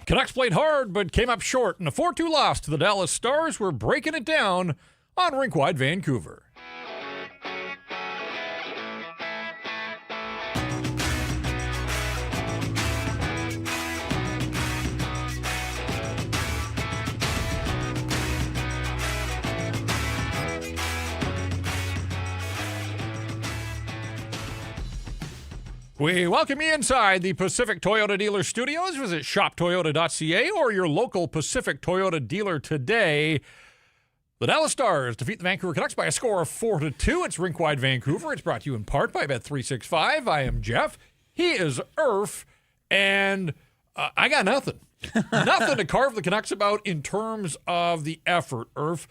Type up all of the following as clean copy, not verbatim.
Canucks played hard, but came up short in a 4-2 loss to the Dallas Stars. We're breaking it down on Rink Wide Vancouver. We welcome you inside the Pacific Toyota Dealer Studios. Visit shoptoyota.ca or your local Pacific Toyota dealer today. The Dallas Stars defeat the Vancouver Canucks by a score of 4-2. It's Rink Wide Vancouver. It's brought to you in part by Bet365. I am Jeff. He is Irf. And I got nothing. Nothing to carve the Canucks about in terms of the effort, Irf.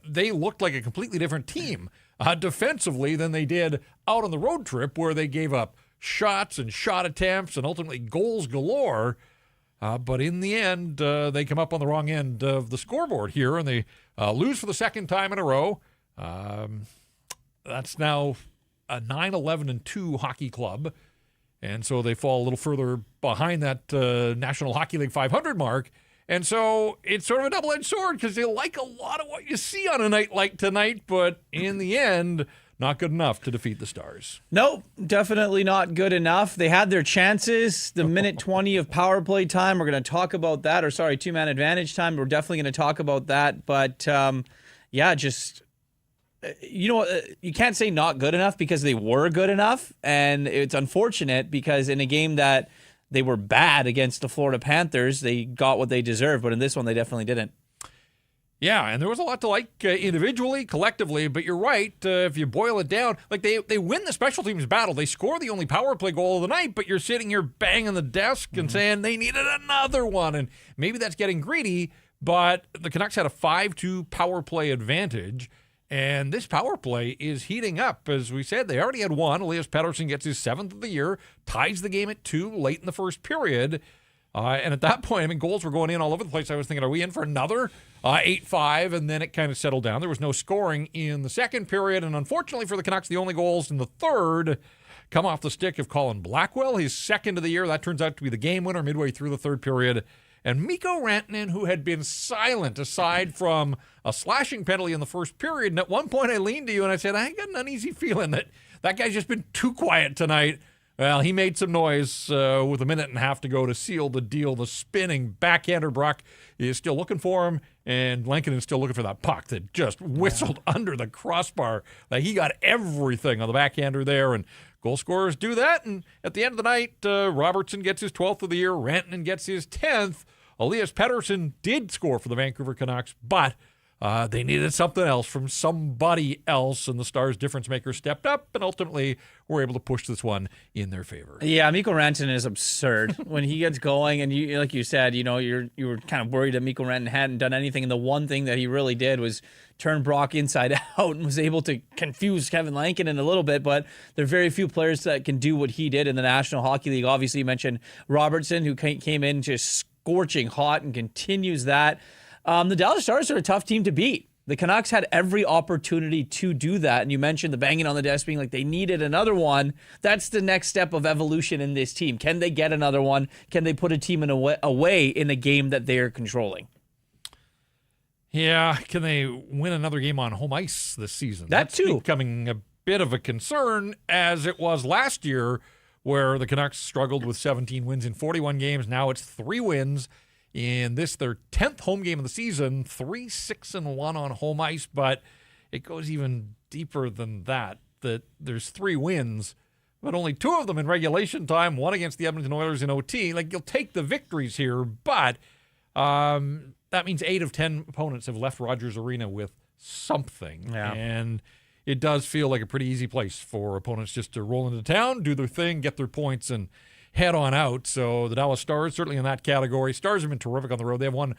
They looked like a completely different team defensively than they did out on the road trip where they gave up shots and shot attempts and ultimately goals galore. But in the end, they come up on the wrong end of the scoreboard here, and they lose for the second time in a row. That's now a 9-11-2 hockey club. And so they fall a little further behind that National Hockey League 500 mark. And so it's sort of a double-edged sword because they like a lot of what you see on a night like tonight, but in the end, not good enough to defeat the Stars. Nope, definitely not good enough. They had their chances. The minute 20 of power play time, we're going to talk about that. Or sorry, two-man advantage time. We're definitely going to talk about that. But just, you can't say not good enough because they were good enough. And it's unfortunate because in a game that they were bad against the Florida Panthers, they got what they deserved. But in this one, they definitely didn't. Yeah, and there was a lot to like individually, collectively, but you're right. If you boil it down, like they win the special teams battle. They score the only power play goal of the night, but you're sitting here banging the desk and saying they needed another one. And maybe that's getting greedy, but the Canucks had a 5-2 power play advantage, and this power play is heating up. As we said, they already had one. Elias Pettersson gets his 7th of the year, ties the game at 2 late in the first period. And at that point, goals were going in all over the place. I was thinking, are we in for another 8-5? And then it kind of settled down. There was no scoring in the second period. And unfortunately for the Canucks, the only goals in the third come off the stick of Colin Blackwell, his 2nd of the year. That turns out to be the game winner midway through the third period. And Mikko Rantanen, who had been silent aside from a slashing penalty in the first period. And at one point I leaned to you and I said, I got an uneasy feeling that guy's just been too quiet tonight. Well, he made some noise with a minute and a half to go to seal the deal. The spinning backhander, Brock is still looking for him, and Lankinen is still looking for that puck that just whistled under the crossbar. Like he got everything on the backhander there, and goal scorers do that. And at the end of the night, Robertson gets his 12th of the year. Rantanen gets his 10th. Elias Pettersson did score for the Vancouver Canucks, but they needed something else from somebody else, and the Stars' difference maker stepped up and ultimately were able to push this one in their favor. Yeah, Mikko Rantanen is absurd when he gets going, and you, like you said, you were kind of worried that Mikko Rantanen hadn't done anything, and the one thing that he really did was turn Brock inside out and was able to confuse Kevin Lankinen a little bit, but there are very few players that can do what he did in the National Hockey League. Obviously, you mentioned Robertson, who came in just scorching hot and continues that. The Dallas Stars are a tough team to beat. The Canucks had every opportunity to do that. And you mentioned the banging on the desk being like they needed another one. That's the next step of evolution in this team. Can they get another one? Can they put a team away in a game that they're controlling? Yeah, can they win another game on home ice this season? That's too becoming a bit of a concern, as it was last year, where the Canucks struggled with 17 wins in 41 games. Now it's 3 wins. In this, their 10th home game of the season, 3-6-1 on home ice, but it goes even deeper than that, that there's 3 wins, but only 2 of them in regulation time, 1 against the Edmonton Oilers in OT. Like, you'll take the victories here, but that means 8 of 10 opponents have left Rogers Arena with something. Yeah. And it does feel like a pretty easy place for opponents just to roll into town, do their thing, get their points, and head on out. So the Dallas Stars certainly in that category. Stars have been terrific on the road. They have one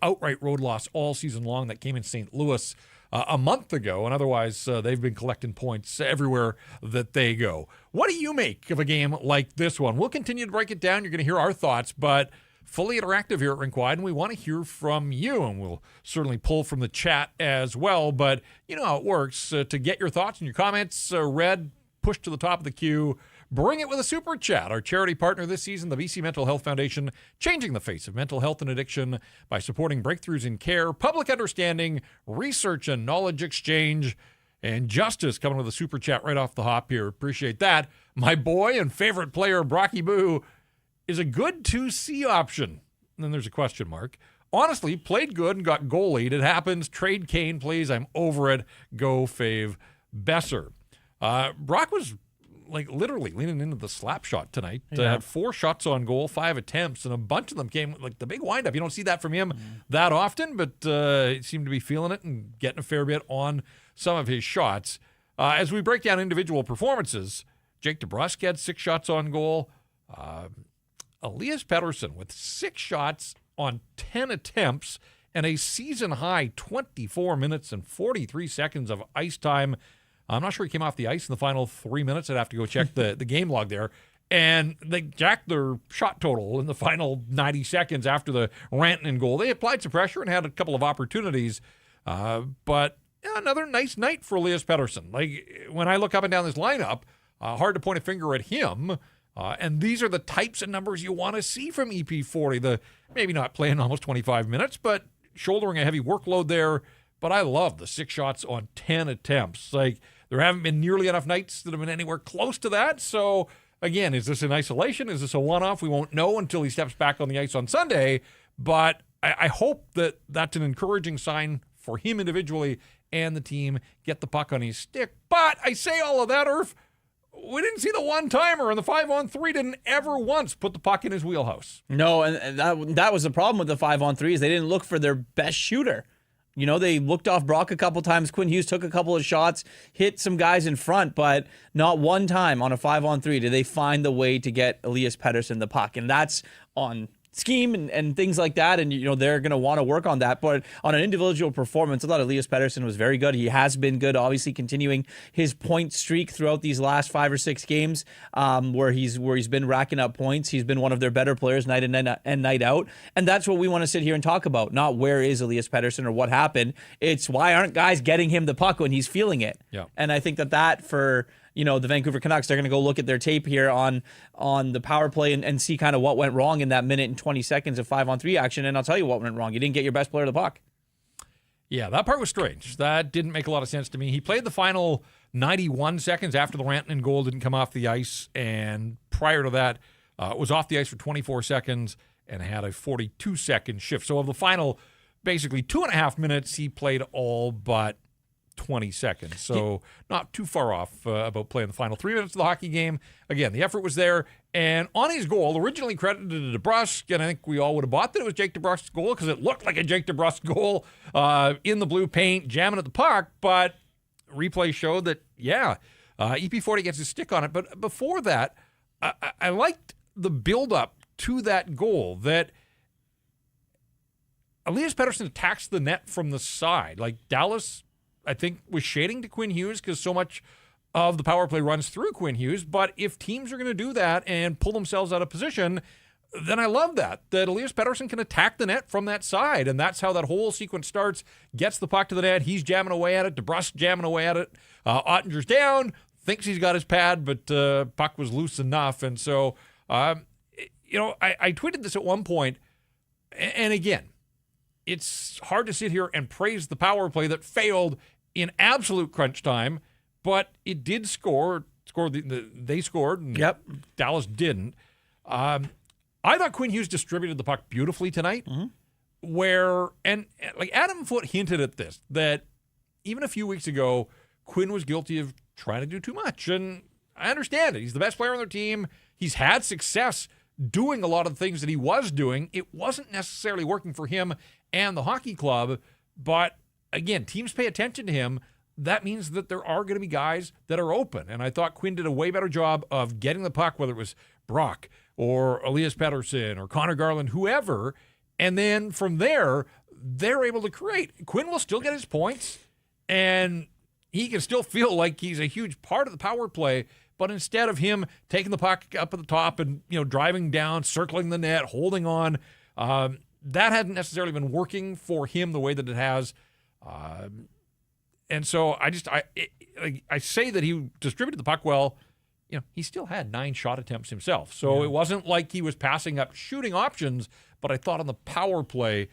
outright road loss all season long that came in St. Louis a month ago, and otherwise they've been collecting points everywhere that they go. What do you make of a game like this one? We'll continue to break it down. You're going to hear our thoughts, but fully interactive here at Rink Wide, and we want to hear from you, and we'll certainly pull from the chat as well. But you know how it works. To get your thoughts and your comments read, pushed to the top of the queue, Bring it with a super chat. Our charity partner this season, the BC Mental Health Foundation, changing the face of mental health and addiction by supporting breakthroughs in care, public understanding, research and knowledge exchange, and justice. Coming with a super chat right off the hop here. Appreciate that. My boy and favorite player, Brocky Boo, is a good 2C option. And then there's a question mark. Honestly, played good and got goalied. It happens. Trade Kane, please. I'm over it. Go Fave Besser. Brock was literally leaning into the slap shot tonight. Had 4 shots on goal, 5 attempts, and a bunch of them came the big windup. You don't see that from him that often, but he seemed to be feeling it and getting a fair bit on some of his shots. As we break down individual performances, Jake DeBrusk had 6 shots on goal. Elias Pettersson with 6 shots on 10 attempts and a season-high 24 minutes and 43 seconds of ice time. I'm not sure he came off the ice in the final 3 minutes. I'd have to go check the game log there. And they jacked their shot total in the final 90 seconds after the Rantanen goal. They applied some pressure and had a couple of opportunities. But another nice night for Elias Pettersson. When I look up and down this lineup, hard to point a finger at him. And these are the types of numbers you want to see from EP40. Maybe not playing almost 25 minutes, but shouldering a heavy workload there. But I love the 6 shots on 10 attempts. There haven't been nearly enough nights that have been anywhere close to that. So, again, is this in isolation? Is this a one-off? We won't know until he steps back on the ice on Sunday. But I hope that that's an encouraging sign for him individually and the team. Get the puck on his stick. But I say all of that, Irv. We didn't see the one-timer, and the 5-on-3 didn't ever once put the puck in his wheelhouse. No, and that was the problem with the 5-on-3 is they didn't look for their best shooter. They looked off Brock a couple times. Quinn Hughes took a couple of shots, hit some guys in front, but not one time on a 5-on-3 did they find the way to get Elias Pettersson the puck. And that's on scheme and things like that, and they're going to want to work on that. But on an individual performance, I thought Elias Pettersson was very good. He has been good, obviously continuing his point streak throughout these last 5 or 6 games, where he's been racking up points. He's been one of their better players night in and night out, and that's what we want to sit here and talk about. Not where is Elias Pettersson or what happened. It's why aren't guys getting him the puck when he's feeling it? Yeah. And I think that for the Vancouver Canucks, they're going to go look at their tape here on the power play and see kind of what went wrong in that minute and 20 seconds of 5-on-3 action. And I'll tell you what went wrong. You didn't get your best player the puck. Yeah, that part was strange. That didn't make a lot of sense to me. He played the final 91 seconds after the Rantanen goal didn't come off the ice. And prior to that, was off the ice for 24 seconds and had a 42-second shift. So of the final, basically 2.5 minutes, he played all but 20 seconds. So not too far off about playing the final 3 minutes of the hockey game. Again, the effort was there. And on his goal, originally credited to DeBrusk, and I think we all would have bought that it was Jake DeBrusk's goal because it looked like a Jake DeBrusk goal in the blue paint, jamming at the puck. But replay showed that, EP40 gets his stick on it. But before that, I liked the build-up to that goal, that Elias Pettersson attacks the net from the side. Dallas, I think, was shading to Quinn Hughes because so much of the power play runs through Quinn Hughes. But if teams are going to do that and pull themselves out of position, then I love that Elias Pettersson can attack the net from that side. And that's how that whole sequence starts. Gets the puck to the net. He's jamming away at it. DeBrusk jamming away at it. Ottinger's down. Thinks he's got his pad, but puck was loose enough. And so, I tweeted this at one point. And again, it's hard to sit here and praise the power play that failed in absolute crunch time, but it did score. They scored, and Dallas didn't. I thought Quinn Hughes distributed the puck beautifully tonight, where Adam Foote hinted at this, that even a few weeks ago, Quinn was guilty of trying to do too much, and I understand it. He's the best player on their team. He's had success doing a lot of the things that he was doing. It wasn't necessarily working for him and the hockey club, but again, teams pay attention to him. That means that there are going to be guys that are open, and I thought Quinn did a way better job of getting the puck, whether it was Brock or Elias Pettersson or Connor Garland, whoever, and then from there, they're able to create. Quinn will still get his points, and he can still feel like he's a huge part of the power play, but instead of him taking the puck up at the top and driving down, circling the net, holding on, that hadn't necessarily been working for him the way that it has. And so I say that he distributed the puck well. he still had 9 shot attempts himself. So it wasn't like he was passing up shooting options, but I thought on the power play,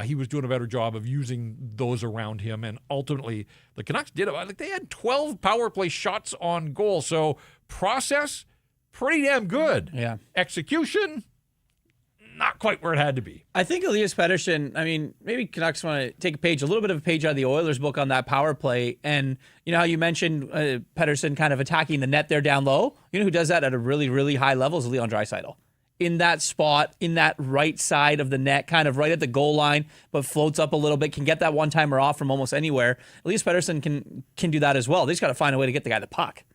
he was doing a better job of using those around him. And ultimately, the Canucks did it. Like, they had 12 power play shots on goal. So process, pretty damn good. Yeah. Execution, not quite where it had to be. I think Elias Pettersson, maybe Canucks want to take a little bit of a page out of the Oilers book on that power play. And you know how you mentioned Pettersson kind of attacking the net there down low? You know who does that at a really, really high level is Leon Draisaitl. In that spot, in that right side of the net, kind of right at the goal line, but floats up a little bit, can get that one-timer off from almost anywhere. Elias Pettersson can do that as well. They just got to find a way to get the guy the puck.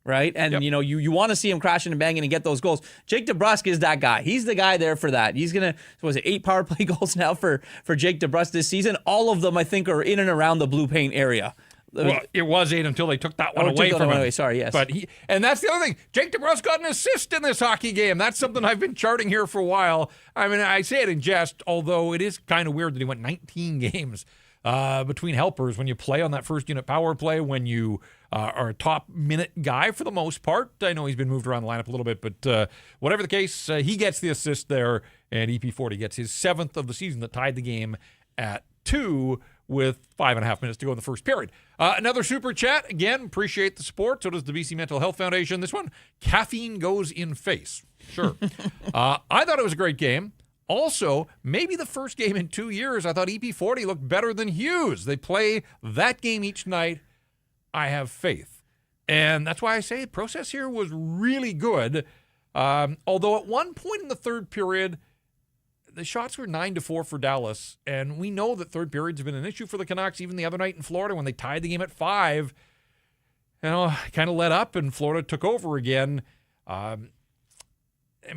Right? And, you want to see him crashing and banging and get those goals. Jake DeBrusk is that guy. He's the guy there for that. He's going to, 8 power play goals now for Jake DeBrusk this season? All of them, I think, are in and around the blue paint area. Well, it was 8 until they took that one away from him. Sorry, yes. But and that's the other thing. Jake DeBrusk got an assist in this hockey game. That's something I've been charting here for a while. I say it in jest, although it is kind of weird that he went 19 games between helpers when you play on that first unit power play, when you are a top minute guy for the most part. I know he's been moved around the lineup a little bit, but whatever the case, he gets the assist there, and EP40 gets his 7th of the season that tied the game at 2 with 5.5 minutes to go in the first period. Another super chat. Again, appreciate the support. So does the BC Mental Health Foundation. This one, caffeine goes in face. Sure. I thought it was a great game. Also, maybe the first game in 2 years, I thought EP40 looked better than Hughes. They play that game each night. I have faith. And that's why I say the process here was really good. Although at one point in the third period, the shots were 9-4 for Dallas. And we know that third periods have been an issue for the Canucks. Even the other night in Florida when they tied the game at 5, kind of let up and Florida took over again. The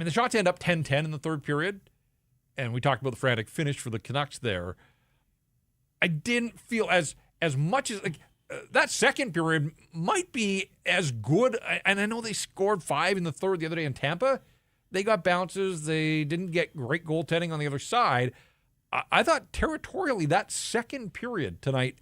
shots end up 10-10 in the third period. And we talked about the frantic finish for the Canucks there. I didn't feel as much as that second period might be as good. And I know they scored 5 in the third the other day in Tampa. They got bounces. They didn't get great goaltending on the other side. I thought territorially that second period tonight,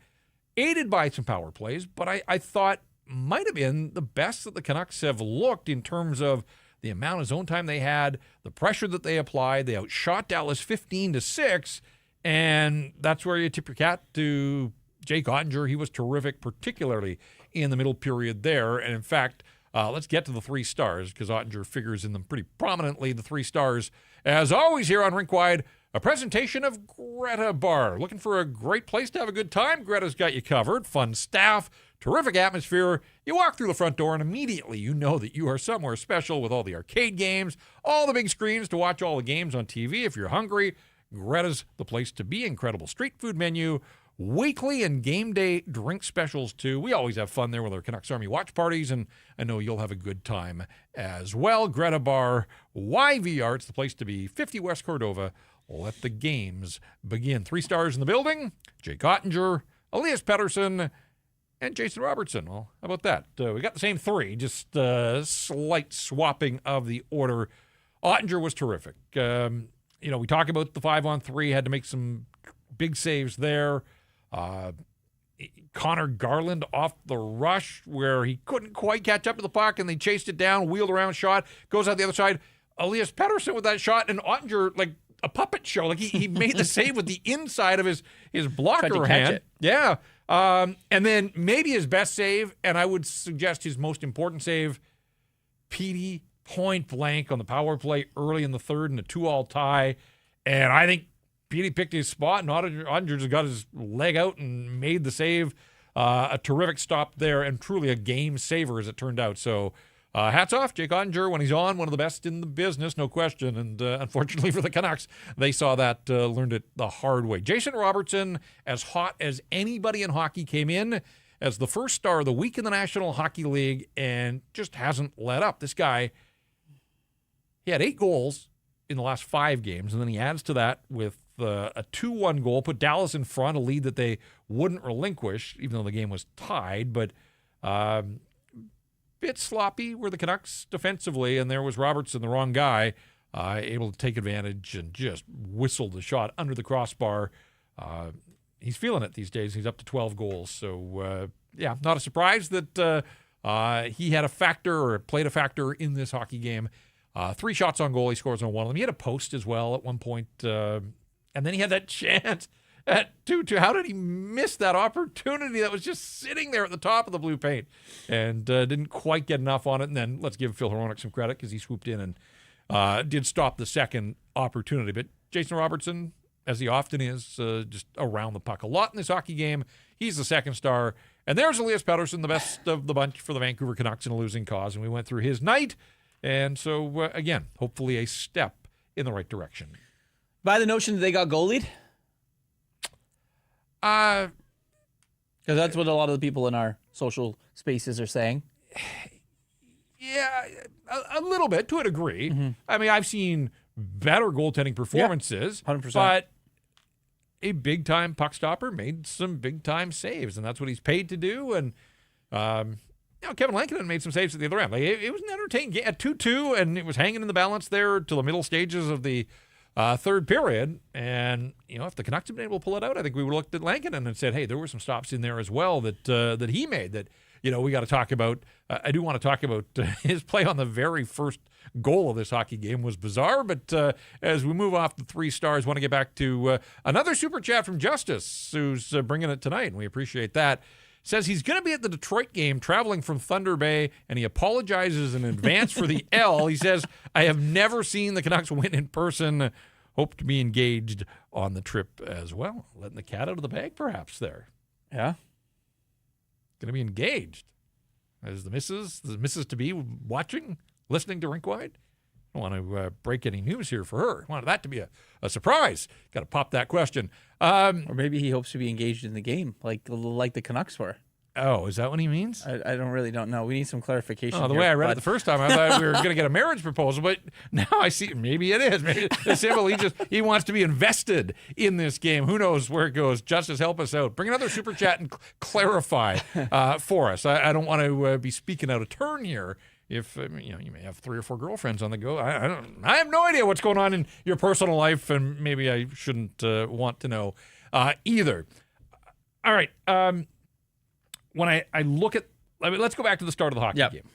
aided by some power plays, but I thought might have been the best that the Canucks have looked in terms of the amount of zone time they had, the pressure that they applied. They outshot Dallas 15-6, and that's where you tip your cap to Jake Ottinger. He was terrific, particularly in the middle period there. And in fact, let's get to the 3 stars, because Ottinger figures in them pretty prominently. The 3 stars, as always, here on Rink Wide, a presentation of Greta Bar. Looking for a great place to have a good time? Greta's got you covered. Fun staff, terrific atmosphere. You walk through the front door and immediately you know that you are somewhere special with all the arcade games, all the big screens to watch all the games on TV. If you're hungry, Greta's the place to be. Incredible street food menu, weekly and game day drink specials too. We always have fun there with our Canucks Army watch parties, and I know you'll have a good time as well. Greta Bar, YVR, it's the place to be. 50 West Cordova. Let the games begin. 3 stars in the building: Jake Ottinger, Elias Pettersson, and Jason Robertson. Well, how about that? We got the same 3, just slight swapping of the order. Ottinger was terrific. We talk about the 5-on-3, had to make some big saves there. Connor Garland off the rush where he couldn't quite catch up to the puck, and they chased it down, wheeled around, shot, goes out the other side. Elias Pettersson with that shot, and Ottinger, like a puppet show. Like he made the save with the inside of his blocker hand. It. Yeah. And then maybe his best save, and I would suggest his most important save, Petey point blank on the power play early in the third in a 2-all tie. And I think Petey picked his spot, and Ottinger just got his leg out and made the save. A terrific stop there, and truly a game saver as it turned out. So hats off, Jake Ottinger, when he's on, one of the best in the business, no question. And unfortunately for the Canucks, they saw that, learned it the hard way. Jason Robertson, as hot as anybody in hockey, came in as the first star of the week in the National Hockey League and just hasn't let up. This guy, he had 8 goals in the last 5 games, and then he adds to that with a 2-1 goal, put Dallas in front, a lead that they wouldn't relinquish, even though the game was tied. But bit sloppy were the Canucks defensively, and there was Robertson, the wrong guy, able to take advantage and just whistle the shot under the crossbar. He's feeling it these days. He's up to 12 goals. So, not a surprise that He had a factor or played a factor in this hockey game. 3 shots on goal. He scores on one of them. He had a post as well at one point. And then he had that chance at 2-2. How did he miss that opportunity that was just sitting there at the top of the blue paint and didn't quite get enough on it? And then let's give Phil Hronek some credit because he swooped in and did stop the second opportunity. But Jason Robertson, as he often is, just around the puck a lot in this hockey game. He's the second star. And there's Elias Pettersson, the best of the bunch for the Vancouver Canucks in a losing cause. And we went through his night. And so, again, hopefully a step in the right direction. By the notion that they got goalied? Because that's what a lot of the people in our social spaces are saying. Yeah, a little bit, to a degree. Mm-hmm. I mean, I've seen better goaltending performances. 100%. But a big-time puck stopper made some big-time saves, and that's what he's paid to do. And, Kevin Lankinen made some saves at the other end. Like, it was an entertaining game at 2-2, and it was hanging in the balance there till the middle stages of the third period. And, if the Canucks had been able to pull it out, I think we would have looked at Lankinen and said, hey, there were some stops in there as well that he made that, we got to talk about. I do want to talk about his play on the very first goal of this hockey game was bizarre. But as we move off the 3 stars, want to get back to another super chat from Justice, who's bringing it tonight, and we appreciate that. Says he's going to be at the Detroit game traveling from Thunder Bay, and he apologizes in advance for the L. He says, I have never seen the Canucks win in person. Hope to be engaged on the trip as well. Letting the cat out of the bag, perhaps, there. Yeah. Going to be engaged. Is the missus to be watching, listening to Rink Wide? I don't want to break any news here for her. I wanted that to be a surprise. Got to pop that question. Or maybe he hopes to be engaged in the game, like the Canucks were. Oh, is that what he means? I don't know. We need some clarification. Oh, the way I read it the first time, I thought we were going to get a marriage proposal, but now I see maybe it is. Maybe it's simple. He wants to be invested in this game. Who knows where it goes? Justice, help us out. Bring another super chat and clarify for us. I don't want to be speaking out of turn here. If you may have 3 or 4 girlfriends on the go, I have no idea what's going on in your personal life, and maybe I shouldn't want to know either. All right. When I look at, let's go back to the start of the hockey game.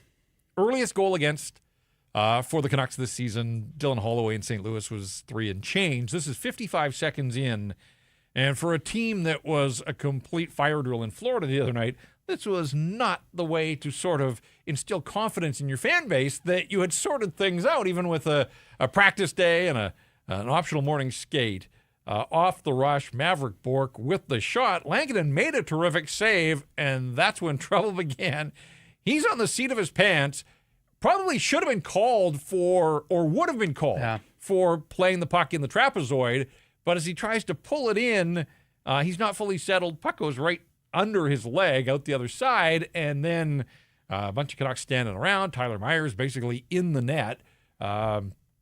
Earliest goal against for the Canucks this season, Dylan Holloway in St. Louis was 3 and change. This is 55 seconds in, and for a team that was a complete fire drill in Florida the other night, this was not the way to sort of instill confidence in your fan base that you had sorted things out, even with a practice day and an optional morning skate. Off the rush, Maverick Bourque with the shot. Lankinen made a terrific save, and that's when trouble began. He's on the seat of his pants. Probably should have been called for, or would have been called for playing the puck in the trapezoid, but as he tries to pull it in, he's not fully settled. Puck goes right under his leg out the other side, and then a bunch of Canucks standing around. Tyler Myers basically in the net.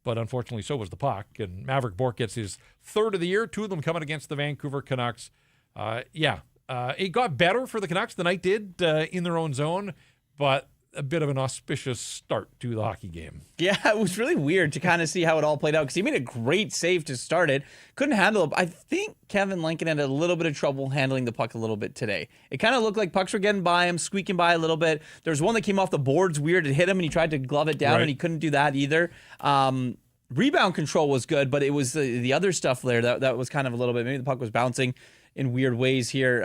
But unfortunately, so was the puck. And Maverick Bourque gets his 3rd of the year, 2 of them coming against the Vancouver Canucks. It got better for the Canucks. The night did in their own zone, but a bit of an auspicious start to the hockey game. Yeah, it was really weird to kind of see how it all played out because he made a great save to start it. Couldn't handle it. I think Kevin Lankinen had a little bit of trouble handling the puck a little bit today. It kind of looked like pucks were getting by him, squeaking by a little bit. There was one that came off the boards weird. It hit him, and he tried to glove it down, and he couldn't do that either. Rebound control was good, but it was the other stuff there that was kind of a little bit. Maybe the puck was bouncing in weird ways here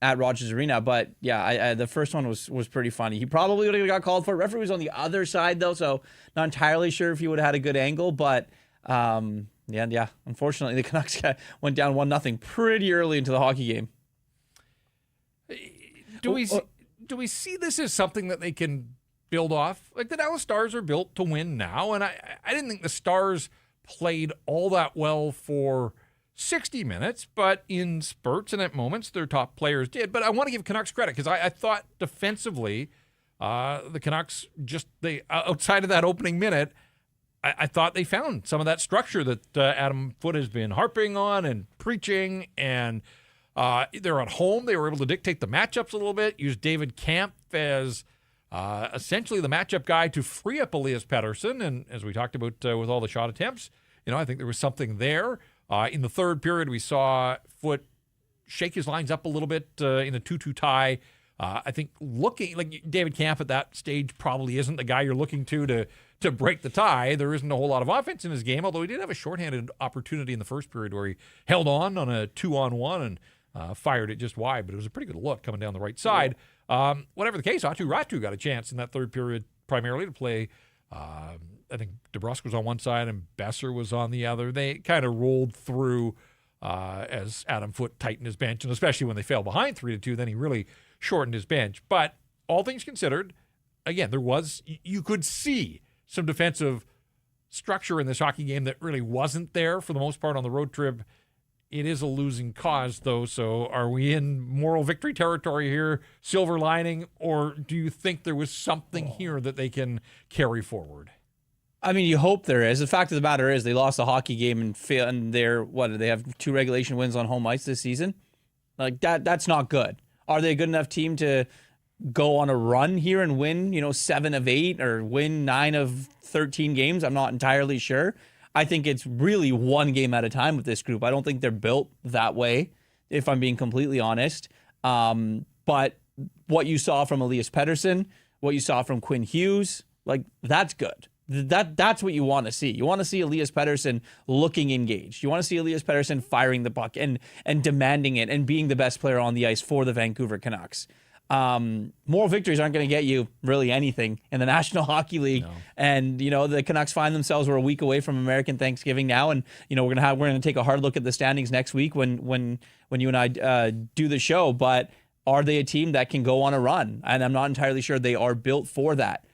at Rogers Arena. But yeah, the first one was pretty funny. He probably would have got called for it. Referee was on the other side though, so not entirely sure if he would have had a good angle. But unfortunately, the Canucks went down 1-0 pretty early into the hockey game. Do we see this as something that they can build off? Like, the Dallas Stars are built to win now, and I didn't think the Stars played all that well for 60 minutes, but in spurts and at moments, their top players did. But I want to give Canucks credit because I thought defensively, the Canucks outside of that opening minute, I thought they found some of that structure that Adam Foote has been harping on and preaching, and they're at home. They were able to dictate the matchups a little bit, use David Kampf as essentially the matchup guy to free up Elias Pettersson. And as we talked about with all the shot attempts, I think there was something there. In the third period, we saw Foote shake his lines up a little bit in a 2-2 tie I think looking like David Kampf at that stage probably isn't the guy you're looking to break the tie. There isn't a whole lot of offense in his game, although he did have a shorthanded opportunity in the first period where he held on a 2-on-1 and fired it just wide, but it was a pretty good look coming down the right side. Whatever the case, Atu Ratu got a chance in that third period primarily to play. I think DeBrusque was on one side and Besser was on the other. They kind of rolled through as Adam Foote tightened his bench, and especially when they fell behind 3-2, then he really shortened his bench. But all things considered, again, you could see some defensive structure in this hockey game that really wasn't there for the most part on the road trip. It is a losing cause, though, so are we in moral victory territory here, silver lining, or do you think there was something here that they can carry forward? I mean, you hope there is. The fact of the matter is they lost a hockey game and they have 2 regulation wins on home ice this season? Like, that's not good. Are they a good enough team to go on a run here and win, 7 of 8 or win 9 of 13 games? I'm not entirely sure. I think it's really one game at a time with this group. I don't think they're built that way, if I'm being completely honest. But what you saw from Elias Pettersson, what you saw from Quinn Hughes, like, that's good. That's what you want to see. You want to see Elias Pettersson looking engaged. You want to see Elias Pettersson firing the puck and demanding it and being the best player on the ice for the Vancouver Canucks. Moral victories aren't going to get you really anything in the National Hockey League. No. And, the Canucks find themselves, we're a week away from American Thanksgiving now. And, we're going to take a hard look at the standings next week when you and I do the show. But are they a team that can go on a run? And I'm not entirely sure they are built for that.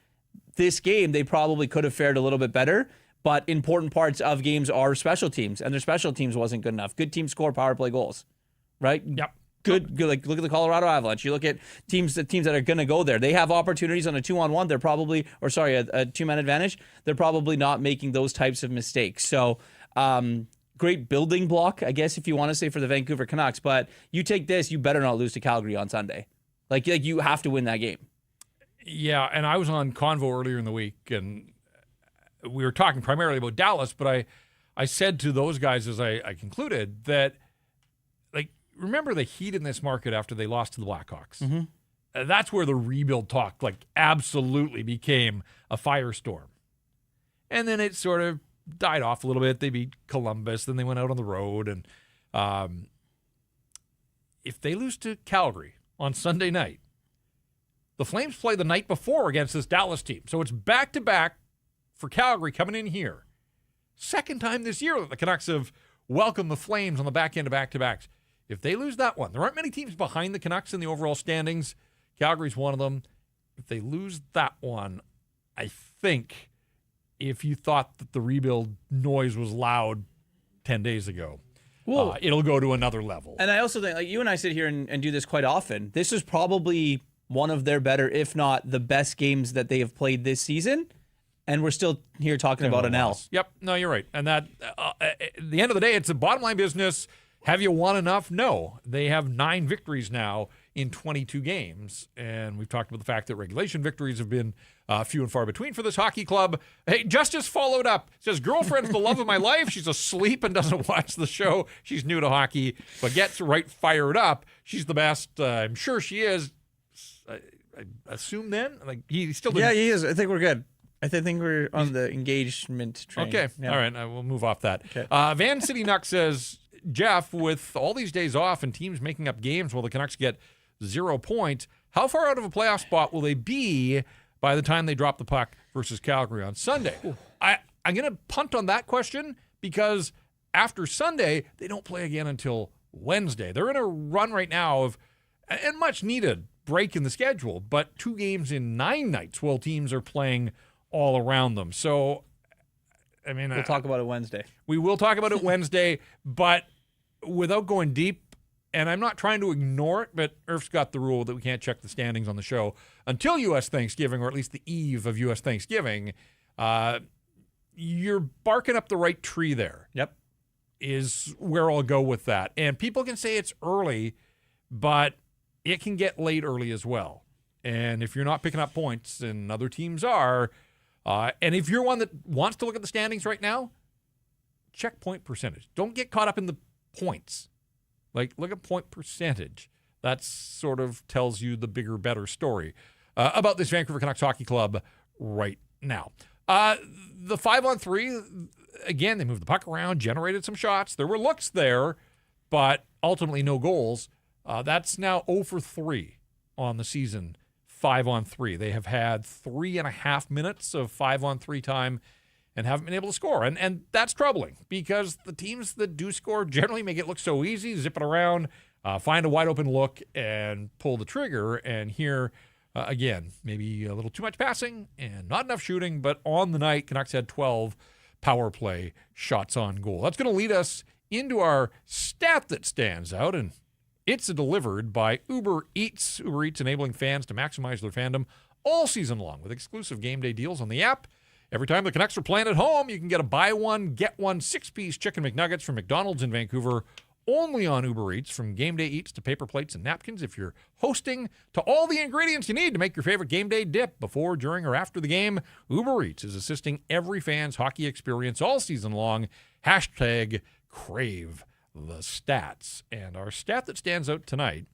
This game, they probably could have fared a little bit better, but important parts of games are special teams, and their special teams wasn't good enough. Good teams score power play goals, right? Yep. Good. Like, look at the Colorado Avalanche. You look at teams that are going to go there. They have opportunities on a 2-on-1. They're probably, a 2-man advantage. They're probably not making those types of mistakes. So, great building block, I guess, if you want to say, for the Vancouver Canucks. But you take this, you better not lose to Calgary on Sunday. Like you have to win that game. Yeah, and I was on Convo earlier in the week, and we were talking primarily about Dallas, but I said to those guys as I concluded that, like, remember the heat in this market after they lost to the Blackhawks? Mm-hmm. That's where the rebuild talk, like, absolutely became a firestorm. And then it sort of died off a little bit. They beat Columbus, then they went out on the road, and if they lose to Calgary on Sunday night, the Flames play the night before against this Dallas team. So it's back-to-back for Calgary coming in here. Second time this year that the Canucks have welcomed the Flames on the back end of back-to-backs. If they lose that one, there aren't many teams behind the Canucks in the overall standings. Calgary's one of them. If they lose that one, I think if you thought that the rebuild noise was loud 10 days ago, it'll go to another level. And I also think, like, you and I sit here and do this quite often. This is probably one of their better, if not the best games that they have played this season. And we're still here talking about an L. Yep. No, you're right. And that, at the end of the day, it's a bottom line business. Have you won enough? No. They have 9 victories now in 22 games. And we've talked about the fact that regulation victories have been few and far between for this hockey club. Hey, Justice followed up. Says, girlfriend's the love of my life. She's asleep and doesn't watch the show. She's new to hockey, but gets right fired up. She's the best. I'm sure she is. I assume then? Like, he still didn't. Yeah, he is. I think we're good. I think we're on the engagement train. Okay. Yeah. All right. We'll move off that. Okay. Van City Nuck says, Jeff, with all these days off and teams making up games while the Canucks get 0 points, how far out of a playoff spot will they be by the time they drop the puck versus Calgary on Sunday? I'm going to punt on that question because after Sunday, they don't play again until Wednesday. They're in a run right now of, and much needed, break in the schedule, but 2 games in 9 nights while teams are playing all around them. So, I mean, we'll talk about it Wednesday. We will talk about it Wednesday, but without going deep, and I'm not trying to ignore it, but Irf's got the rule that we can't check the standings on the show until U.S. Thanksgiving, or at least the eve of U.S. Thanksgiving. You're barking up the right tree there. Yep. Is where I'll go with that. And people can say it's early, but it can get late early as well. And if you're not picking up points, and other teams are, and if you're one that wants to look at the standings right now, check point percentage. Don't get caught up in the points. Like, look at point percentage. that sort of tells you the bigger, better story about this Vancouver Canucks hockey club right now. The 5-on-3, again, they moved the puck around, generated some shots. There were looks there, but ultimately no goals. That's now 0 for 3 on the season, 5-on-3. They have had 3.5 minutes of 5-on-3 time and haven't been able to score. And that's troubling because the teams that do score generally make it look so easy, zip it around, find a wide open look, and pull the trigger. And here, again, maybe a little too much passing and not enough shooting, but on the night, Canucks had 12 power play shots on goal. That's going to lead us into our stat that stands out, and it's delivered by Uber Eats. Uber Eats enabling fans to maximize their fandom all season long with exclusive game day deals on the app. Every time the Canucks are playing at home, you can get a buy one, get one 6-piece chicken McNuggets from McDonald's in Vancouver, only on Uber Eats, from game day eats to paper plates and napkins. If you're hosting, to all the ingredients you need to make your favorite game day dip before, during, or after the game, Uber Eats is assisting every fan's hockey experience all season long. Hashtag crave the stats. And our stat that stands out tonight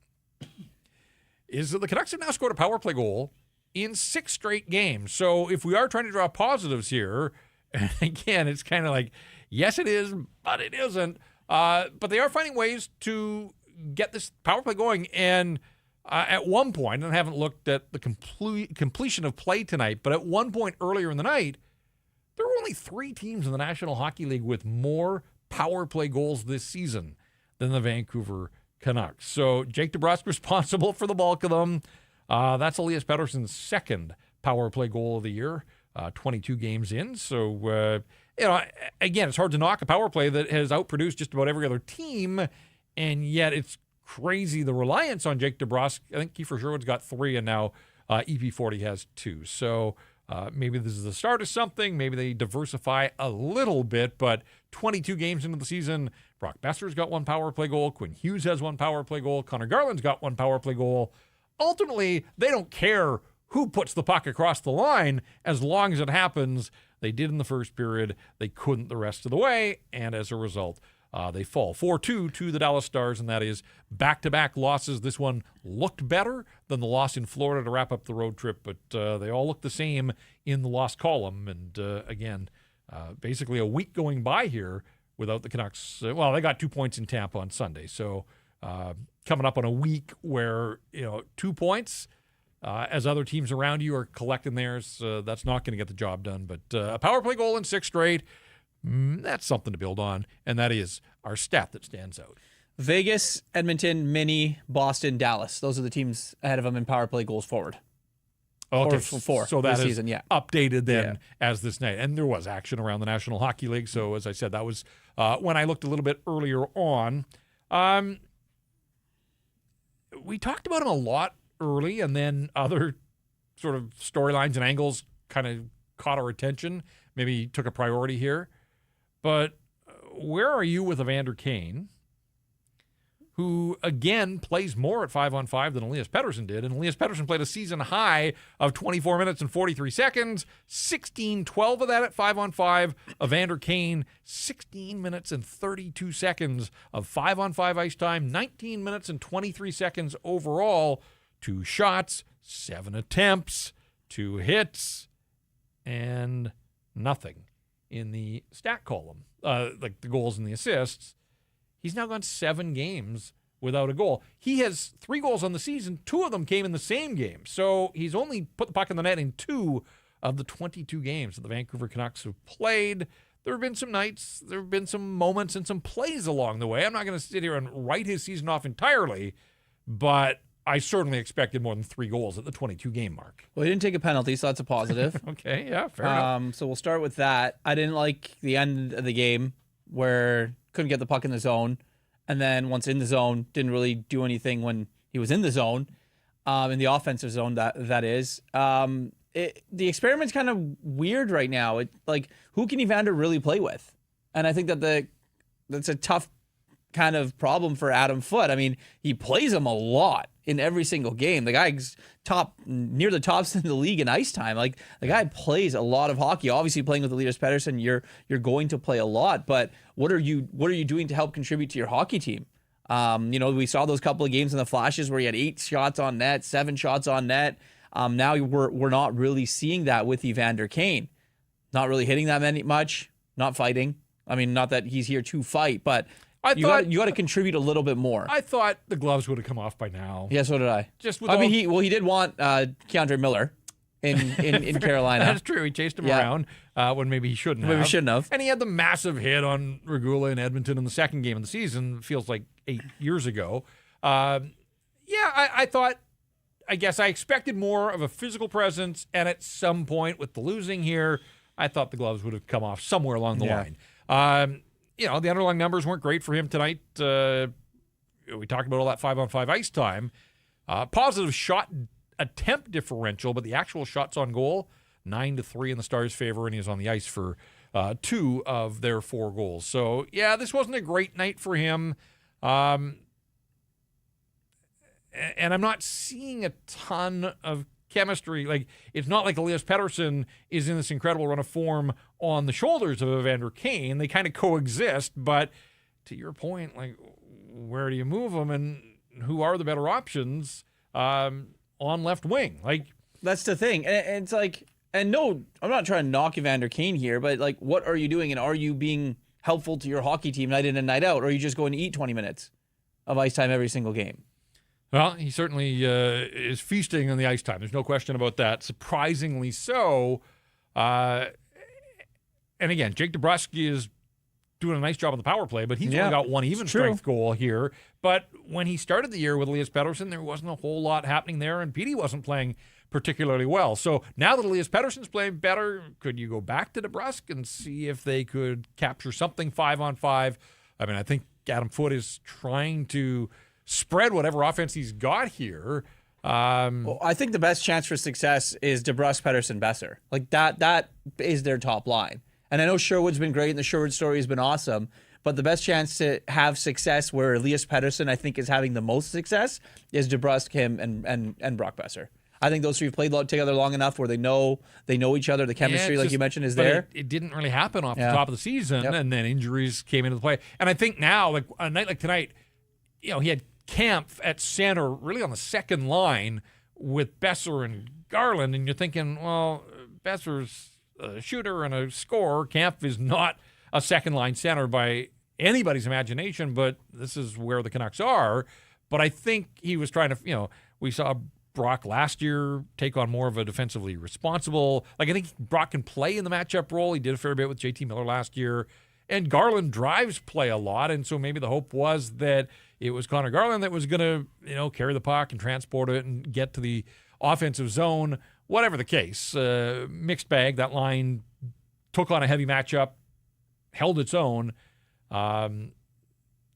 is that the Canucks have now scored a power play goal in 6 straight games. So if we are trying to draw positives here, and again, it's kind of like, yes, it is, but it isn't. But they are finding ways to get this power play going. And at one point, and I haven't looked at the completion of play tonight, but at one point earlier in the night, there were only 3 teams in the National Hockey League with more power play goals this season than the Vancouver Canucks. So Jake DeBrusk responsible for the bulk of them. That's Elias Pettersson's second power play goal of the year, 22 games in. So, again, it's hard to knock a power play that has outproduced just about every other team, and yet it's crazy the reliance on Jake DeBrusk. I think Kiefer Sherwood's got 3, and now EP40 has 2. So maybe this is the start of something. Maybe they diversify a little bit, but 22 games into the season, Brock Besser's got 1 power play goal. Quinn Hughes has 1 power play goal. Connor Garland's got 1 power play goal. Ultimately, they don't care who puts the puck across the line as long as it happens. They did in the first period. They couldn't the rest of the way, and as a result, they fall 4-2 to the Dallas Stars, and that is back-to-back losses. This one looked better than the loss in Florida to wrap up the road trip, but they all look the same in the loss column. And again, basically a week going by here without the Canucks. Well, they got 2 points in Tampa on Sunday, so coming up on a week where 2 points as other teams around you are collecting theirs, that's not going to get the job done. But a power play goal in 6 straight, that's something to build on, and that is our stat that stands out. Vegas, Edmonton, Minnie, Boston, Dallas. Those are the teams ahead of them in power play goals forward. Okay, or 4 so that this is season, yeah. Updated then as this night. And there was action around the National Hockey League, so as I said, that was when I looked a little bit earlier on. We talked about him a lot early, and then other sort of storylines and angles kind of caught our attention, maybe took a priority here. But where are you with Evander Kane, who, again, plays more at 5-on-5 than Elias Pettersson did? And Elias Pettersson played a season high of 24 minutes and 43 seconds, 16-12 of that at 5-on-5. Evander Kane, 16 minutes and 32 seconds of 5-on-5 ice time, 19 minutes and 23 seconds overall, 2 shots, 7 attempts, 2 hits, and nothing in the stat column, like the goals and the assists. He's now gone 7 games without a goal. He has 3 goals on the season. 2 of them came in the same game. So he's only put the puck in the net in 2 of the 22 games that the Vancouver Canucks have played. There have been some nights, there have been some moments and some plays along the way. I'm not going to sit here and write his season off entirely, but I certainly expected more than 3 goals at the 22-game mark. Well, he didn't take a penalty, so that's a positive. Okay, yeah, fair enough. So we'll start with that. I didn't like the end of the game where couldn't get the puck in the zone, and then once in the zone, didn't really do anything when he was in the zone, in the offensive zone, that is. The experiment's kind of weird right now. Who can Evander really play with? And I think that's a tough kind of problem for Adam Foote. I mean, he plays him a lot in every single game. The guy's near the tops in the league in ice time. Like, the guy plays a lot of hockey. Obviously, playing with Elias Pettersson, you're going to play a lot. But what are you doing to help contribute to your hockey team? We saw those couple of games in the flashes where he had 8 shots on net, 7 shots on net. Now we're not really seeing that with Evander Kane. Not really hitting that much, not fighting. I mean, not that he's here to fight, but you got to contribute a little bit more. I thought the gloves would have come off by now. Yeah, so did I. Just with he did want Keandre Miller in Carolina. That's true. He chased him around when maybe he shouldn't have. Maybe shouldn't have. And he had the massive hit on Regula in Edmonton in the second game of the season. Feels like 8 years ago. I thought. I guess I expected more of a physical presence, and at some point with the losing here, I thought the gloves would have come off somewhere along the line. The underlying numbers weren't great for him tonight. We talked about all that 5-on-5 ice time. Positive shot attempt differential, but the actual shots on goal, 9-3 in the Stars' favor, and he was on the ice for 2 of their 4 goals. So, this wasn't a great night for him. And I'm not seeing a ton of chemistry. Like, it's not like Elias Pettersson is in this incredible run of form on the shoulders of Evander Kane. They kind of coexist, but to your point, like, where do you move them and who are the better options on left wing? Like, that's the thing. And it's like, and no, I'm not trying to knock Evander Kane here, but like, what are you doing? And are you being helpful to your hockey team night in and night out? Or are you just going to eat 20 minutes of ice time every single game? Well, he certainly is feasting on the ice time. There's no question about that. Surprisingly so. And again, Jake DeBrusk is doing a nice job on the power play, but he's only got 1 even strength goal here. But when he started the year with Elias Pettersson, there wasn't a whole lot happening there, and Petey wasn't playing particularly well. So now that Elias Pettersson's playing better, could you go back to DeBrusk and see if they could capture something 5-on-5? I mean, I think Adam Foote is trying to spread whatever offense he's got here. Well, I think the best chance for success is DeBrusk, Pettersson, Besser. Like that is their top line. And I know Sherwood's been great and the Sherwood story has been awesome, but the best chance to have success where Elias Pettersson, I think, is having the most success is DeBrusk, him, and Brock Besser. I think those 3 have played together long enough where they know each other. The chemistry, like you mentioned, is there. It didn't really happen off the top of the season, and then injuries came into play. And I think now, like a night like tonight, he had Kampf at center, really on the second line with Besser and Garland, and you're thinking, well, Besser's a shooter and a scorer. Kampf is not a second line center by anybody's imagination, but this is where the Canucks are. But I think he was trying to, we saw Brock last year take on more of a defensively responsible. Like, I think Brock can play in the matchup role. He did a fair bit with JT Miller last year. And Garland drives play a lot, and so maybe the hope was that it was Connor Garland that was going to, carry the puck and transport it and get to the offensive zone. Whatever the case, mixed bag. That line took on a heavy matchup, held its own, and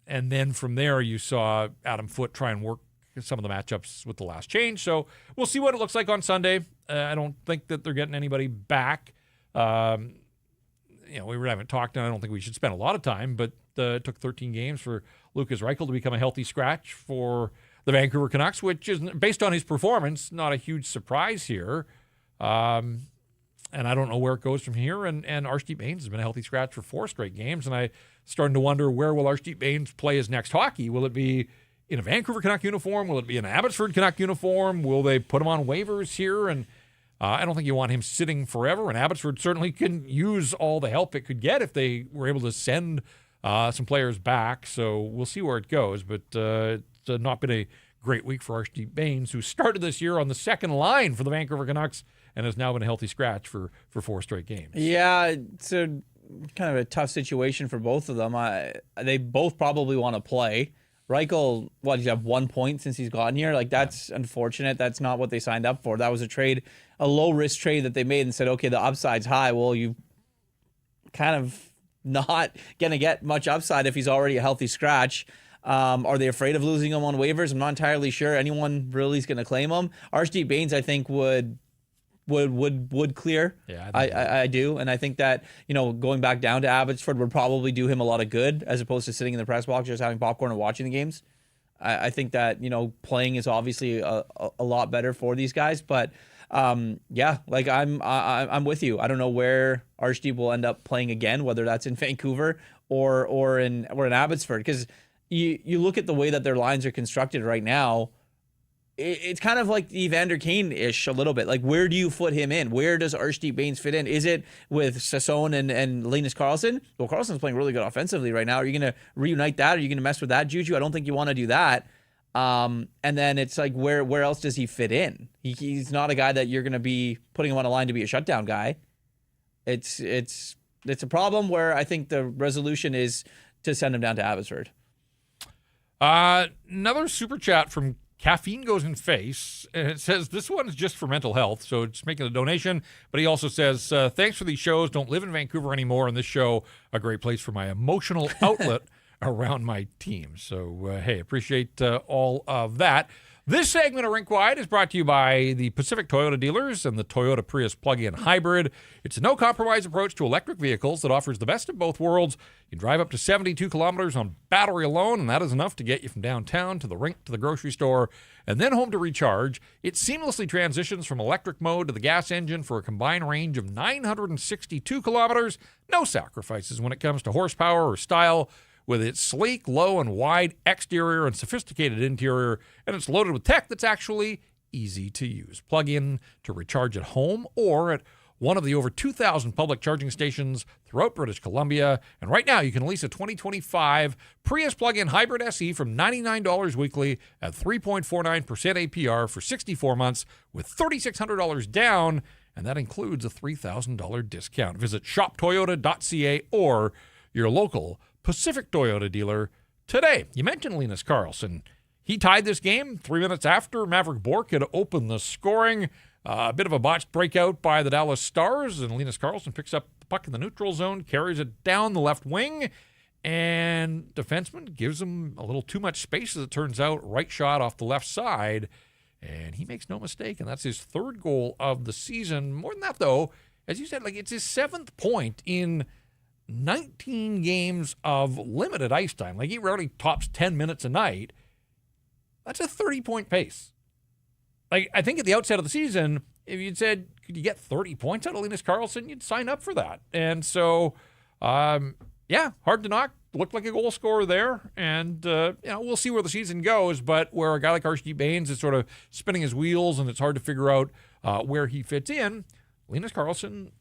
then from there you saw Adam Foote try and work some of the matchups with the last change. So we'll see what it looks like on Sunday. I don't think that they're getting anybody back. We haven't talked, and I don't think we should spend a lot of time, but it took 13 games for Lukas Reichel to become a healthy scratch for the Vancouver Canucks, which is, based on his performance, not a huge surprise here. And I don't know where it goes from here. And Archdeep Bains has been a healthy scratch for 4 straight games, and I starting to wonder, where will Archdeep Bains play his next hockey? Will it be in a Vancouver Canuck uniform? Will it be in an Abbotsford Canuck uniform? Will they put him on waivers here? And I don't think you want him sitting forever, and Abbotsford certainly can use all the help it could get if they were able to send some players back. So we'll see where it goes, but it's not been a great week for Archdeep Bains, who started this year on the second line for the Vancouver Canucks and has now been a healthy scratch for 4 straight games. Yeah, it's kind of a tough situation for both of them. They both probably want to play. Reichel, he's had 1 point since he's gotten here? Like, that's unfortunate. That's not what they signed up for. That was a low-risk trade that they made and said, okay, the upside's high. Well, you kind of not going to get much upside if he's already a healthy scratch. Are they afraid of losing him on waivers? I'm not entirely sure anyone really is going to claim him. Archdeep Bains, I think, would clear. Yeah, I do. And I think that, going back down to Abbotsford would probably do him a lot of good, as opposed to sitting in the press box just having popcorn and watching the games. I think that, playing is obviously a lot better for these guys. But I'm with you. I don't know where Archdeep will end up playing again, whether that's in Vancouver or in Abbotsford, because you look at the way that their lines are constructed right now, it's kind of like Evander Kane-ish a little bit. Like, where do you put him in? Where does Archie Bains fit in? Is it with Sassone and Linus Carlson? Well, Carlson's playing really good offensively right now. Are you going to reunite that? Are you going to mess with that juju? I don't think you want to do that. And then it's like, where else does he fit in? He's not a guy that you're going to be putting him on a line to be a shutdown guy. It's a problem where I think the resolution is to send him down to Abbotsford. Another super chat from Caffeine Goes in Face, and it says this one is just for mental health, so it's making a donation. But he also says, thanks for these shows. Don't live in Vancouver anymore, and this show a great place for my emotional outlet around my team. So, hey, appreciate all of that. This segment of Rink Wide is brought to you by the Pacific Toyota dealers and the Toyota Prius plug-in hybrid. It's a no-compromise approach to electric vehicles that offers the best of both worlds. You drive up to 72 kilometers on battery alone, and that is enough to get you from downtown to the rink to the grocery store and then home to recharge. It seamlessly transitions from electric mode to the gas engine for a combined range of 962 kilometers. No sacrifices when it comes to horsepower or style. With its sleek, low, and wide exterior and sophisticated interior, and it's loaded with tech that's actually easy to use. Plug in to recharge at home or at one of the over 2,000 public charging stations throughout British Columbia. And right now, you can lease a 2025 Prius plug-in hybrid SE from $99 weekly at 3.49% APR for 64 months with $3,600 down, and that includes a $3,000 discount. Visit shoptoyota.ca or your local Pacific Toyota dealer today. You mentioned Linus Carlson. He tied this game 3 minutes after Maverick Bourque had opened the scoring. A bit of a botched breakout by the Dallas Stars, and Linus Carlson picks up the puck in the neutral zone, carries it down the left wing, and defenseman gives him a little too much space, as it turns out. Right shot off the left side, and he makes no mistake, and that's his third goal of the season. More than that, though, as you said, like, it's his 7th point in 19 games of limited ice time. Like, he rarely tops 10 minutes a night. That's a 30-point pace. Like, I think at the outset of the season, if you'd said, could you get 30 points out of Linus Carlson, you'd sign up for that. And so, yeah, hard to knock. Looked like a goal scorer there. And, we'll see where the season goes. But where a guy like Archie Bains is sort of spinning his wheels and it's hard to figure out where he fits in, Linus Carlson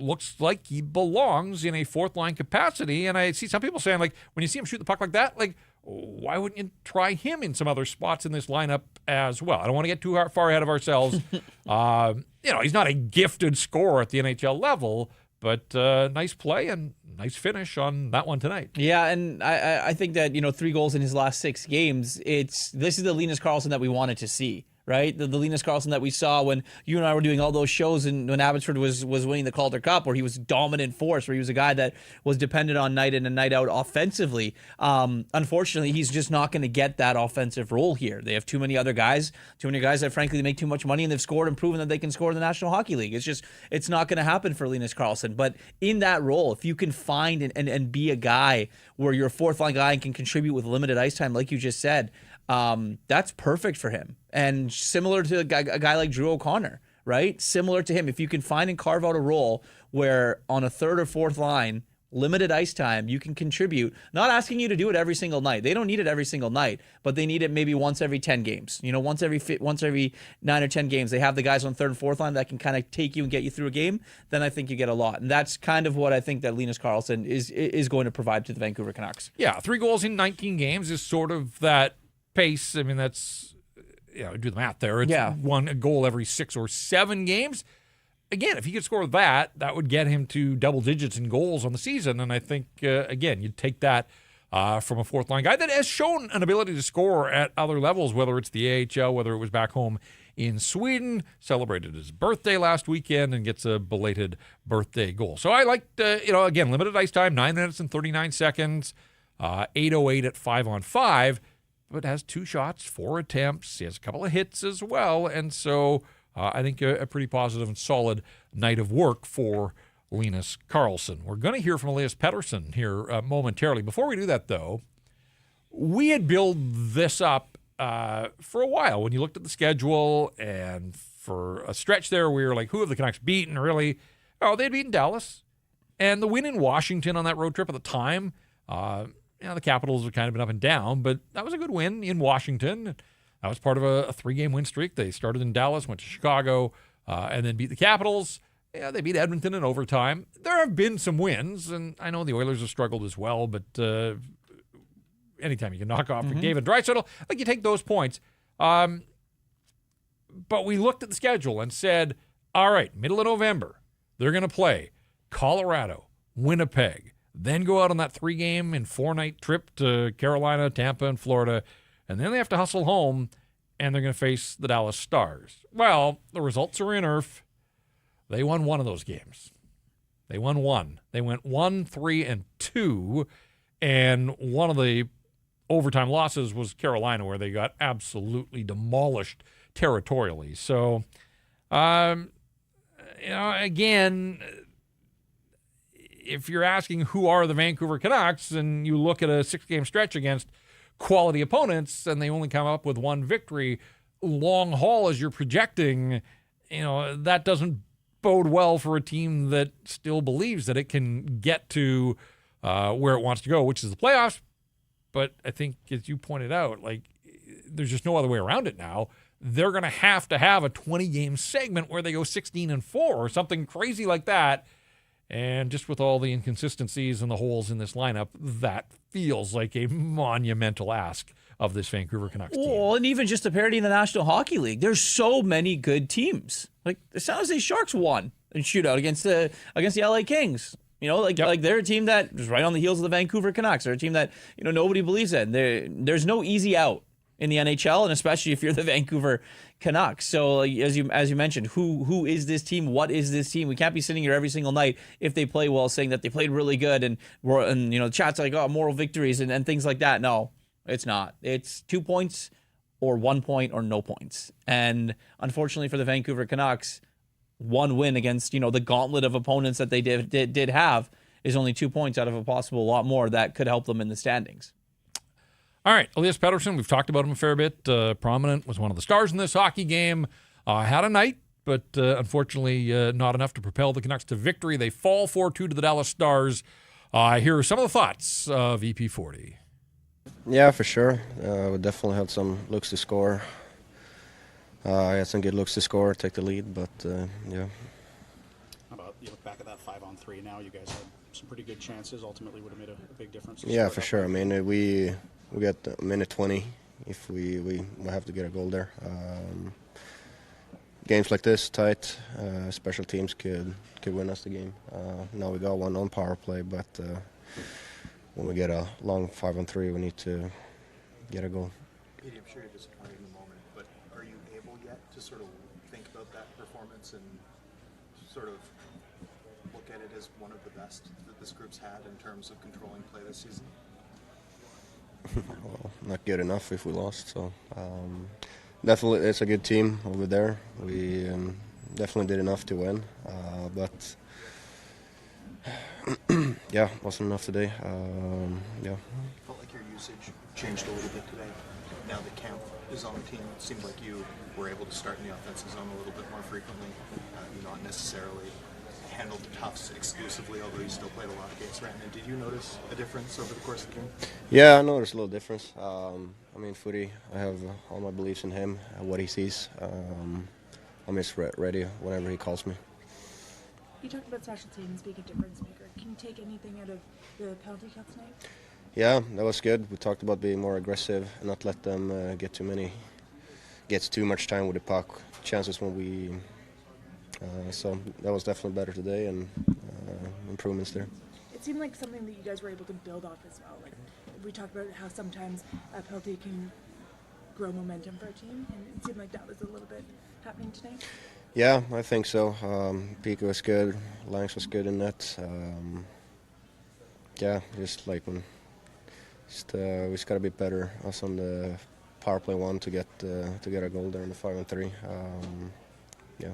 looks like he belongs in a fourth-line capacity. And I see some people saying, like, when you see him shoot the puck like that, like, why wouldn't you try him in some other spots in this lineup as well? I don't want to get too far ahead of ourselves. He's not a gifted scorer at the NHL level, but nice play and nice finish on that one tonight. Yeah, and I think that, 3 goals in his last 6 games, this is the Linus Carlson that we wanted to see. Right? The Linus Carlson that we saw when you and I were doing all those shows and when Abbotsford was winning the Calder Cup, where he was dominant force, where he was a guy that was dependent on night in and night out offensively. Unfortunately, he's just not going to get that offensive role here. They have too many other guys, that frankly make too much money, and they've scored and proven that they can score in the National Hockey League. It's not going to happen for Linus Carlson. But in that role, if you can find and be a guy where you're a fourth line guy and can contribute with limited ice time, like you just said, that's perfect for him. And similar to a guy like Drew O'Connor, right? Similar to him, if you can find and carve out a role where on a third or fourth line, limited ice time, you can contribute. Not asking you to do it every single night. They don't need it every single night, but they need it maybe once every 10 games. Once every 9 or 10 games, they have the guys on third and fourth line that can kind of take you and get you through a game. Then I think you get a lot. And that's kind of what I think that Linus Carlson is going to provide to the Vancouver Canucks. Yeah, 3 goals in 19 games is sort of that pace. I mean, that's, do the math there. It's a goal every 6 or 7 games. Again, if he could score that would get him to double digits in goals on the season. And I think, again, you'd take that from a fourth-line guy that has shown an ability to score at other levels, whether it's the AHL, whether it was back home in Sweden, celebrated his birthday last weekend and gets a belated birthday goal. So I liked, again, limited ice time, 9 minutes and 39 seconds, 8:08 at 5-on-5. But has 2 shots, 4 attempts. He has a couple of hits as well. And so I think a pretty positive and solid night of work for Linus Carlson. We're going to hear from Elias Pettersson here momentarily. Before we do that, though, we had built this up for a while. When you looked at the schedule, and for a stretch there, we were like, who have the Canucks beaten? Really? Oh, they'd beaten Dallas. And the win in Washington on that road trip at the time, the Capitals have kind of been up and down, but that was a good win in Washington. That was part of a 3-game win streak. They started in Dallas, went to Chicago, and then beat the Capitals. Yeah, they beat Edmonton in overtime. There have been some wins, and I know the Oilers have struggled as well, but anytime you can knock off McDavid and Draisaitl, you take those points. But we looked at the schedule and said, all right, middle of November, they're going to play Colorado, Winnipeg, then go out on that 3-game and 4-night trip to Carolina, Tampa, and Florida, and then they have to hustle home, and they're going to face the Dallas Stars. Well, the results are in, Irf. They won one of those games. They won one. They went 1-3-2, and one of the overtime losses was Carolina, where they got absolutely demolished territorially. So, again, if you're asking who are the Vancouver Canucks, and you look at a 6-game stretch against quality opponents, and they only come up with one victory, long haul as you're projecting, that doesn't bode well for a team that still believes that it can get to where it wants to go, which is the playoffs. But I think, as you pointed out, there's just no other way around it now. They're going to have a 20-game segment where they go 16-4 or something crazy like that. And just with all the inconsistencies and the holes in this lineup, that feels like a monumental ask of this Vancouver Canucks team. Well, and even just the parity in the National Hockey League. There's so many good teams. The San Jose Sharks won in shootout against the LA Kings. They're a team that is right on the heels of the Vancouver Canucks. They're a team that nobody believes in. There's no easy out in the NHL, and especially if you're the Vancouver Canucks. So as you mentioned, who is this team? What is this team? We can't be sitting here every single night if they play well saying that they played really good and the chat's moral victories and things like that. No, it's not. It's 2 points or 1 point or no points. And unfortunately for the Vancouver Canucks, one win against the gauntlet of opponents that they did have is only 2 points out of a possible lot more that could help them in the standings. All right, Elias Pettersson, we've talked about him a fair bit. Prominent, was one of the stars in this hockey game. Had a night, but unfortunately not enough to propel the Canucks to victory. They fall 4-2 to the Dallas Stars. Here are some of the thoughts of EP40. Yeah, for sure. We definitely had some looks to score. I had some good looks to score, take the lead, but yeah. How about you look back at that 5-on-3 now? You guys had some pretty good chances. Ultimately, would have made a big difference. Yeah, for sure. I mean, we got a minute 20 if we have to get a goal there. Games like this, tight, special teams could win us the game. Now we got one on power play, but when we get a long 5-on-3, we need to get a goal. Katie, I'm sure you're disappointed in the moment, but are you able yet to sort of think about that performance and sort of look at it as one of the best that this group's had in terms of controlling play this season? Well, not good enough if we lost, so definitely it's a good team over there. We definitely did enough to win, but yeah, wasn't enough today. Yeah. Felt like your usage changed a little bit today. Now that Kampf is on the team, it seemed like you were able to start in the offensive zone a little bit more frequently. Not necessarily handled the Tufts exclusively, although you still played a lot against Rantanen. Did you notice a difference over the course of the game? Yeah, I noticed a little difference. I mean, Footy, I have all my beliefs in him and what he sees. I'm just ready whenever he calls me. You talked about special teams being a difference maker. Can you take anything out of the penalty kill tonight? Yeah, that was good. We talked about being more aggressive and not let them get too much time with the puck. Chances when we... so that was definitely better today, and improvements there. It seemed like something that you guys were able to build off as well. Like we talked about how sometimes a penalty can grow momentum for a team, and it seemed like that was a little bit happening tonight. Yeah, I think so. Pico was good, Langs was good in net. Yeah, just like when we just gotta be better. Us on the power play one to get a goal there in the 5-on-3. Yeah.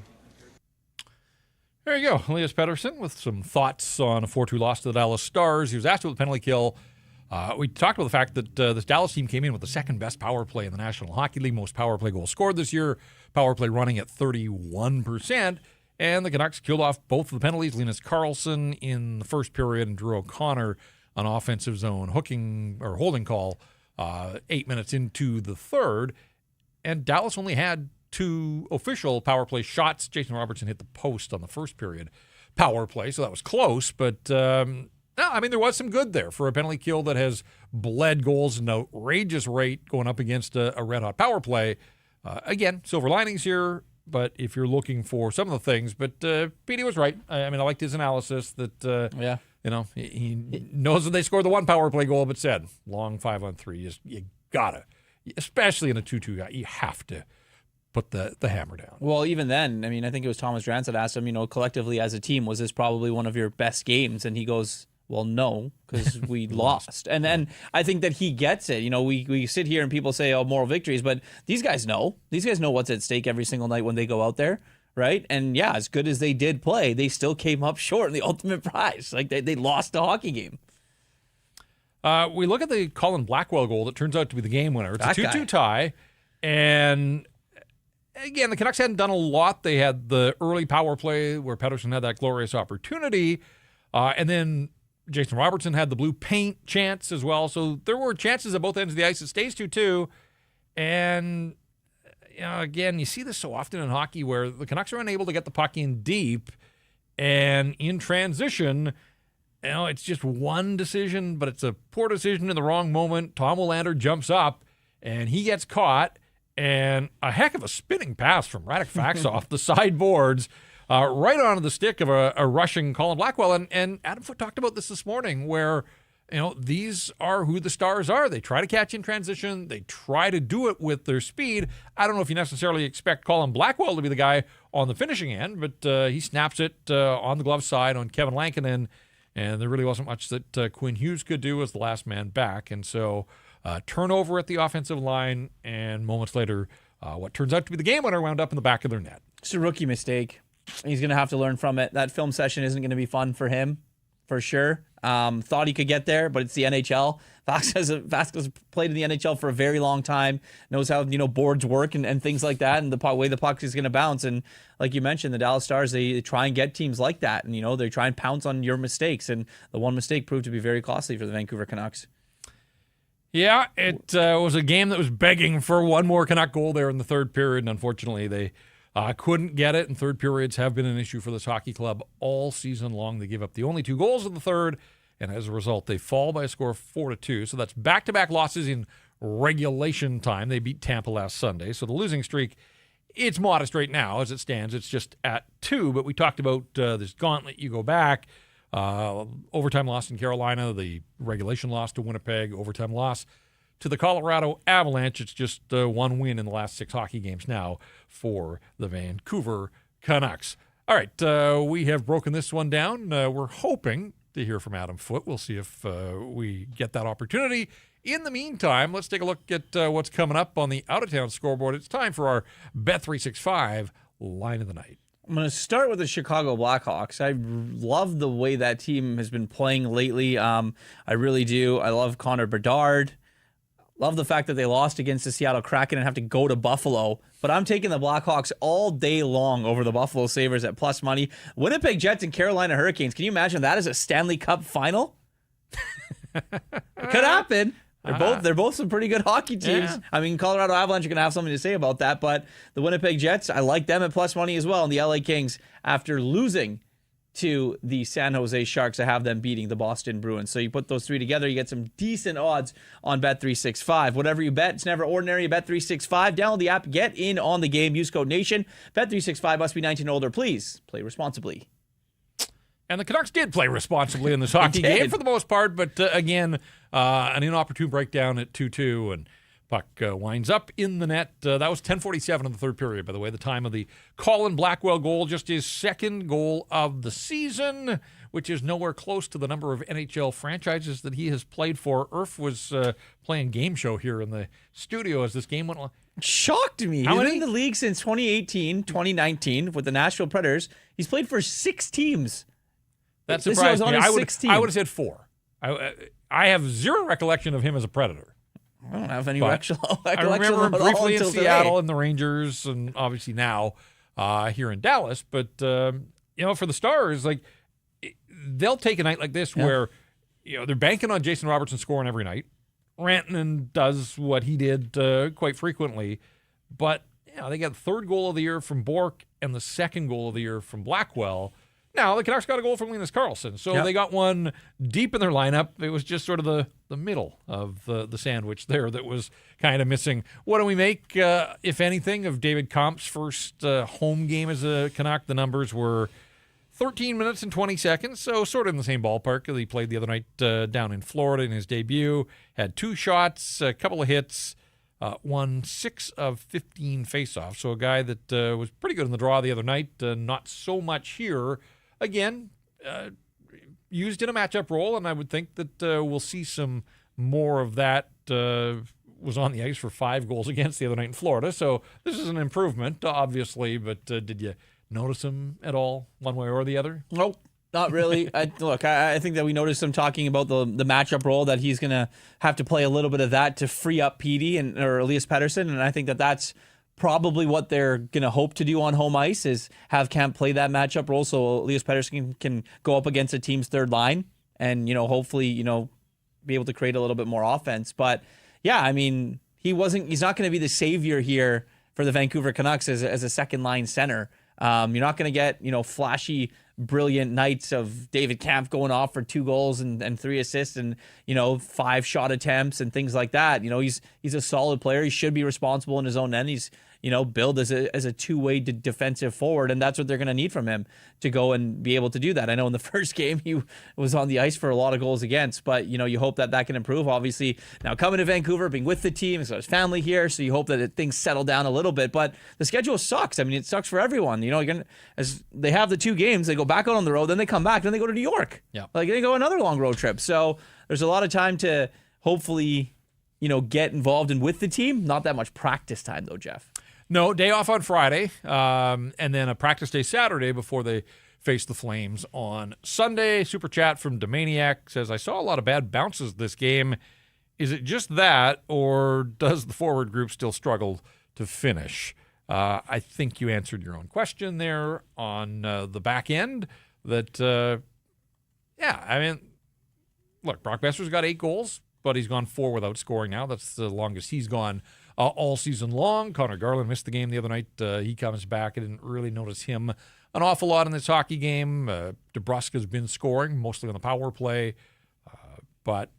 There you go, Elias Pettersson with some thoughts on a 4-2 loss to the Dallas Stars. He was asked about the penalty kill. We talked about the fact that this Dallas team came in with the second best power play in the National Hockey League, most power play goals scored this year, power play running at 31%, and the Canucks killed off both of the penalties, Linus Carlson in the first period and Drew O'Connor an offensive zone hooking or holding call 8 minutes into the third, and Dallas only had 2 official power play shots. Jason Robertson hit the post on the first period power play, so that was close, but no, I mean, there was some good there for a penalty kill that has bled goals at an outrageous rate going up against a red-hot power play. Again, silver linings here, but if you're looking for some of the things, but Petey was right. I mean, I liked his analysis that, he knows that they scored the 1 power play goal, but said, long 5-on-3, you gotta, especially in a 2-2, you have to put the hammer down. Well, even then, I mean, I think it was Thomas Drance that asked him, collectively as a team, was this probably one of your best games? And he goes, well, no, because we lost. And then I think that he gets it. We sit here and people say, oh, moral victories, but these guys know. These guys know what's at stake every single night when they go out there, right? And yeah, as good as they did play, they still came up short in the ultimate prize. Like they lost the hockey game. We look at the Colin Blackwell goal that turns out to be the game winner. It's a 2-2 tie. And again, the Canucks hadn't done a lot. They had the early power play where Pettersson had that glorious opportunity. And then Jason Robertson had the blue paint chance as well. So there were chances at both ends of the ice. It stays 2-2. And, again, you see this so often in hockey where the Canucks are unable to get the puck in deep. And in transition, it's just one decision, but it's a poor decision in the wrong moment. Tom Willander jumps up, and he gets caught. And a heck of a spinning pass from Radek Faksa the sideboards. Right onto the stick of a rushing Colin Blackwell. And Adam Foote talked about this morning where, these are who the Stars are. They try to catch in transition. They try to do it with their speed. I don't know if you necessarily expect Colin Blackwell to be the guy on the finishing end, but he snaps it on the glove side on Kevin Lankinen, and there really wasn't much that Quinn Hughes could do as the last man back. And so turnover at the offensive line, and moments later, what turns out to be the game winner wound up in the back of their net. It's a rookie mistake. He's going to have to learn from it. That film session isn't going to be fun for him, for sure. Thought he could get there, but it's the NHL. Vasquez played in the NHL for a very long time, knows how boards work and things like that, and the way the puck is going to bounce. And like you mentioned, the Dallas Stars, they try and get teams like that, and they try and pounce on your mistakes. And the one mistake proved to be very costly for the Vancouver Canucks. Yeah, it was a game that was begging for one more Canuck goal there in the third period, and unfortunately they couldn't get it, and third periods have been an issue for this hockey club all season long. They give up the only 2 goals in the third, and as a result, they fall by a score of 4-2. So that's back-to-back losses in regulation time. They beat Tampa last Sunday, so the losing streak, it's modest right now as it stands. It's just at 2, but we talked about this gauntlet. You go back, overtime loss in Carolina, the regulation loss to Winnipeg, overtime loss to the Colorado Avalanche. It's just 1 win in the last 6 hockey games now for the Vancouver Canucks. All right, we have broken this one down. We're hoping to hear from Adam Foote. We'll see if we get that opportunity. In the meantime, let's take a look at what's coming up on the out-of-town scoreboard. It's time for our Bet365 line of the night. I'm going to start with the Chicago Blackhawks. I love the way that team has been playing lately. I really do. I love Connor Bedard. Love the fact that they lost against the Seattle Kraken and have to go to Buffalo. But I'm taking the Blackhawks all day long over the Buffalo Sabres at plus money. Winnipeg Jets and Carolina Hurricanes. Can you imagine that as a Stanley Cup final? It could happen. They're both some pretty good hockey teams. Yeah. I mean, Colorado Avalanche are going to have something to say about that. But the Winnipeg Jets, I like them at plus money as well. And the LA Kings, after losing to the San Jose Sharks, I have them beating the Boston Bruins. So you put those 3 together, you get some decent odds on Bet365. Whatever you bet, it's never ordinary. Bet365. Download the app, get in on the game. Use code NATION. Bet365 must be 19 or older. Please play responsibly. And the Canucks did play responsibly in this hockey game for the most part, but again, an inopportune breakdown at 2-2, and puck winds up in the net. That was 10:47 in the third period, by the way, the time of the Colin Blackwell goal, just his second goal of the season, which is nowhere close to the number of NHL franchises that he has played for. Irf was playing game show here in the studio as this game went on. Shocked me. He's been in the league since 2018, 2019 with the Nashville Predators. He's played for 6 teams. That surprised me. I would have said 4. I have zero recollection of him as a Predator. I don't have any recollection. I remember him briefly in Seattle and the Rangers, and obviously now here in Dallas. But for the Stars, like they'll take a night like this where they're banking on Jason Robertson scoring every night. Rantanen does what he did quite frequently, but they got the third goal of the year from Bork and the second goal of the year from Blackwell. Now, the Canucks got a goal from Linus Carlson, so they got one deep in their lineup. It was just sort of the middle of the sandwich there that was kind of missing. What do we make, if anything, of David Kampf's first home game as a Canuck? The numbers were 13 minutes and 20 seconds, so sort of in the same ballpark that he played the other night down in Florida in his debut. Had 2 shots, a couple of hits, won 6 of 15 faceoffs. So a guy that was pretty good in the draw the other night, not so much here. Again, used in a matchup role, and I would think that we'll see some more of that. Was on the ice for 5 goals against the other night in Florida, so this is an improvement, obviously, but did you notice him at all, one way or the other? Nope, not really. I think that we noticed him talking about the matchup role, that he's going to have to play a little bit of that to free up Petey or Elias Pettersson, and I think that that's probably what they're going to hope to do on home ice, is have Kampf play that matchup role so Elias Pettersson can go up against a team's third line and, hopefully, be able to create a little bit more offense. But, yeah, I mean, he's not going to be the savior here for the Vancouver Canucks as a second-line center. You're not going to get, flashy, brilliant nights of David Kampf going off for 2 goals and 3 assists and, 5 shot attempts and things like that. He's a solid player. He should be responsible in his own end. He's, billed as a two-way defensive forward, and that's what they're going to need from him to go and be able to do that. I know in the first game he was on the ice for a lot of goals against, but, you hope that can improve. Obviously, now coming to Vancouver, being with the team, he's got his family here, so you hope that things settle down a little bit, but the schedule sucks. I mean, it sucks for everyone. As they have the 2 games, they go back out on the road, then they come back, then they go to New York. Yeah. Like, they go another long road trip. So there's a lot of time to hopefully, get involved in with the team. Not that much practice time, though, Jeff. No, day off on Friday, and then a practice day Saturday before they face the Flames on Sunday. Super chat from Domaniac says, I saw a lot of bad bounces this game. Is it just that, or does the forward group still struggle to finish? I think you answered your own question there on the back end. That, look, Brock Besser's got 8 goals, but he's gone 4 without scoring now. That's the longest he's gone all season long. Connor Garland missed the game the other night. He comes back. I didn't really notice him an awful lot in this hockey game. DeBruska's been scoring, mostly on the power play. But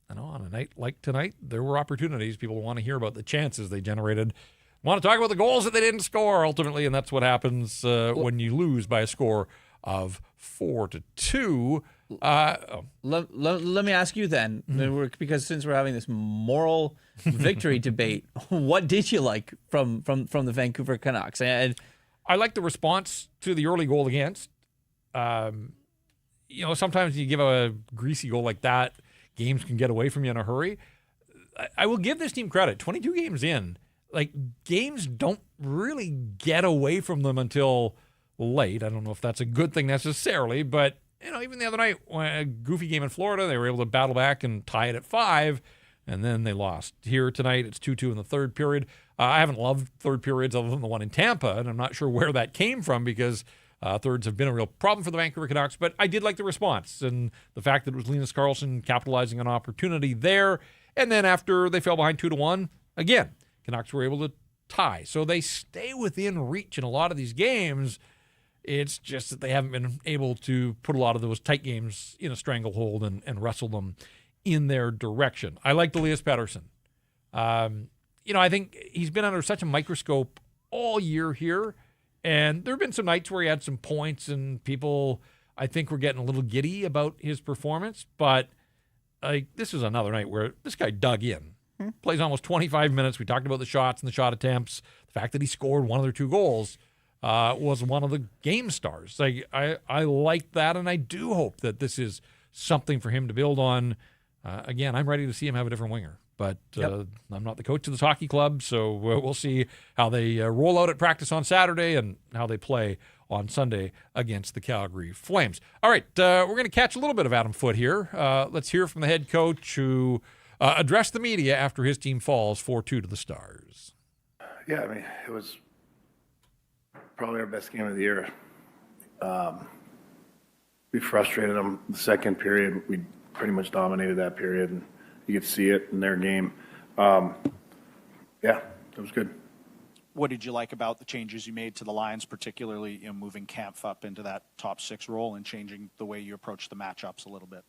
on a night like tonight, there were opportunities. People want to hear about the chances they generated. Want to talk about the goals that they didn't score, ultimately, and that's what happens when you lose by a score of 4-2. Let me ask you then, because since we're having this moral victory debate, what did you like from the Vancouver Canucks? And I like the response to the early goal against. Sometimes you give a greasy goal like that, games can get away from you in a hurry. I will give this team credit. 22 games in, games don't really get away from them until late. I don't know if that's a good thing necessarily, but even the other night, a goofy game in Florida, they were able to battle back and tie it at 5, and then they lost. Here tonight, it's 2-2 in the third period. I haven't loved third periods other than the one in Tampa, and I'm not sure where that came from because thirds have been a real problem for the Vancouver Canucks, but I did like the response and the fact that it was Linus Carlson capitalizing on opportunity there. And then after they fell behind 2-1, again, Canucks were able to tie. So they stay within reach in a lot of these games. It's just that they haven't been able to put a lot of those tight games in a stranglehold and wrestle them in their direction. I like Elias Pettersson. I think he's been under such a microscope all year here, and there have been some nights where he had some points, and people, I think, were getting a little giddy about his performance, but this is another night where this guy dug in. Plays almost 25 minutes. We talked about the shots and the shot attempts. The fact that he scored 1 of their 2 goals was one of the game stars. I like that, and I do hope that this is something for him to build on. Again, I'm ready to see him have a different winger, but I'm not the coach of this hockey club, so we'll see how they roll out at practice on Saturday and how they play on Sunday against the Calgary Flames. All right, we're going to catch a little bit of Adam Foote here. Let's hear from the head coach who addressed the media after his team falls 4-2 to the Stars. Yeah, it was probably our best game of the year. We frustrated them the second period. We pretty much dominated that period, and you could see it in their game. Yeah, it was good. What did you like about the changes you made to the lines, particularly moving Kampf up into that top 6 role and changing the way you approach the matchups a little bit?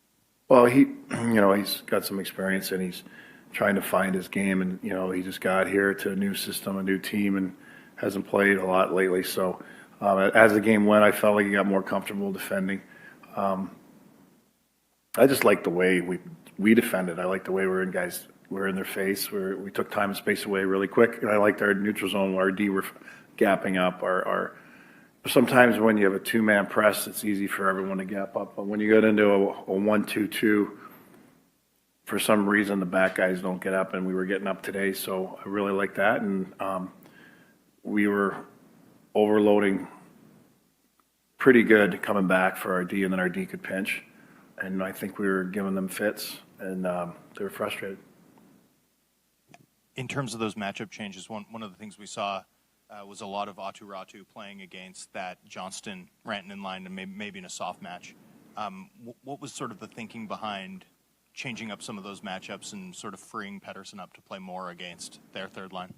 Well, he's got some experience and he's trying to find his game, and he just got here to a new system, a new team, and hasn't played a lot lately. So as the game went, I felt like he got more comfortable defending. I just like the way we defended. I like the way we're in their face. We took time and space away really quick, and I liked our neutral zone. Our D were gapping up. Our sometimes when you have a 2-man press, it's easy for everyone to gap up. But when you get into a 1-2-2, for some reason the back guys don't get up, and we were getting up today. So I really like that, and we were overloading pretty good coming back for our D, and then our D could pinch. And I think we were giving them fits, and they were frustrated. In terms of those matchup changes, one of the things we saw was a lot of Aatu Ratu playing against that Johnston-Rantanen line, and maybe in a soft match. What was sort of the thinking behind changing up some of those matchups and sort of freeing Pettersson up to play more against their third line?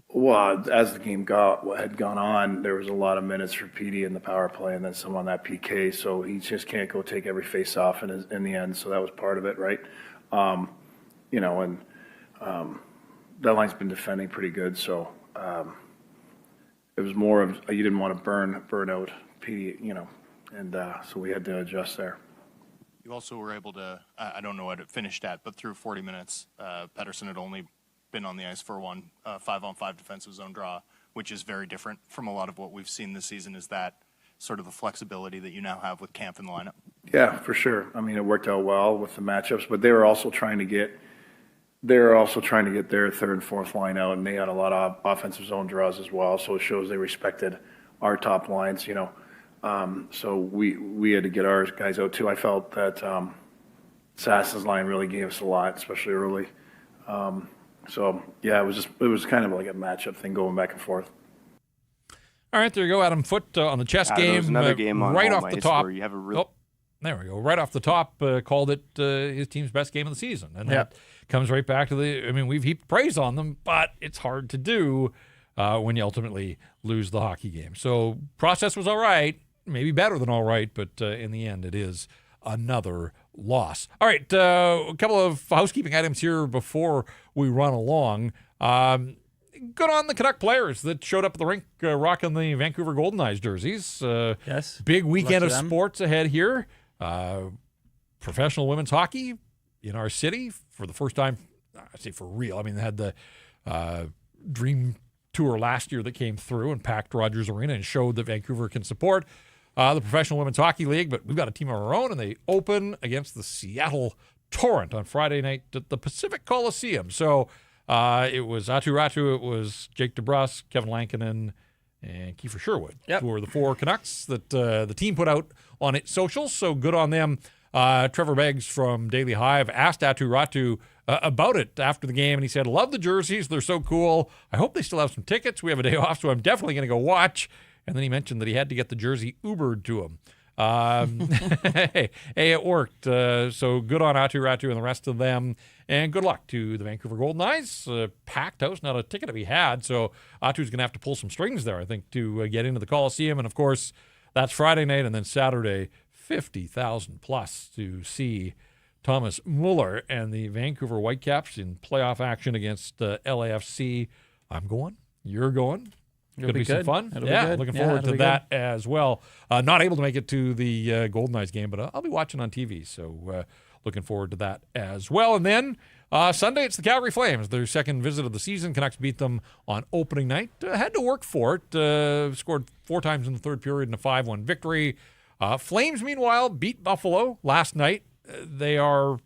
Well, as the game had gone on, there was a lot of minutes for PD in the power play, and then some on that PK. So he just can't go take every face-off in the end. So that was part of it, right? That line's been defending pretty good. So it was more of you didn't want to burn out PD, and so we had to adjust there. You also were able to, I don't know what it finished at, but through 40 minutes, Pettersson had only been on the ice for one 5-on-5 defensive zone draw, which is very different from a lot of what we've seen this season. Is that sort of the flexibility that you now have with Kampf in the lineup? Yeah, for sure. I mean, it worked out well with the matchups, but they were also trying to get their third and fourth line out, and they had a lot of offensive zone draws as well. So it shows they respected our top lines, So we had to get our guys out too. I felt that Sass's line really gave us a lot, especially early. So yeah, it was kind of like a matchup thing going back and forth. All right, there you go, Adam Foote on the chess game. There was another game on right home off the ice top. where you have a real. Oh, there we go. Right off the top, called it his team's best game of the season, and that comes right back to we've heaped praise on them, but it's hard to do when you ultimately lose the hockey game. So process was all right, maybe better than all right, but in the end, it is another loss. All right, a couple of housekeeping items here before we run along. Good on the Canuck players that showed up at the rink rocking the Vancouver Golden Knights jerseys. Yes. Big weekend of them. sports ahead here. Professional women's hockey in our city for the first time, I say for real. I mean, they had the Dream Tour last year that came through and packed Rogers Arena and showed that Vancouver can support the Professional Women's Hockey League, but we've got a team of our own, and they open against the Seattle Torrent on Friday night at the Pacific Coliseum. So it was Aatu Ratu, it was Jake DeBrusk, Kevin Lankinen, and Kiefer Sherwood, who were the 4 Canucks that the team put out on its socials. So good on them. Trevor Beggs from Daily Hive asked Aatu Ratu about it after the game, and he said, "Love the jerseys. They're so cool. I hope they still have some tickets. We have a day off, so I'm definitely going to go watch." And then he mentioned that he had to get the jersey Ubered to him. Hey, it worked. So good on Aatu Ratu and the rest of them. And good luck to the Vancouver Golden Knights. Packed house, not a ticket to be had. So Atu's going to have to pull some strings there, I think, to get into the Coliseum. And, of course, that's Friday night. And then Saturday, 50,000 plus to see Thomas Muller and the Vancouver Whitecaps in playoff action against LAFC. I'm going. You're going. It'll be some fun. It'll be good. Looking forward to that as well. Not able to make it to the Golden Knights game, but I'll be watching on TV. So looking forward to that as well. And then Sunday, it's the Calgary Flames, their second visit of the season. Canucks beat them on opening night. Had to work for it. Scored 4 times in the third period in a 5-1 victory. Flames, meanwhile, beat Buffalo last night. They are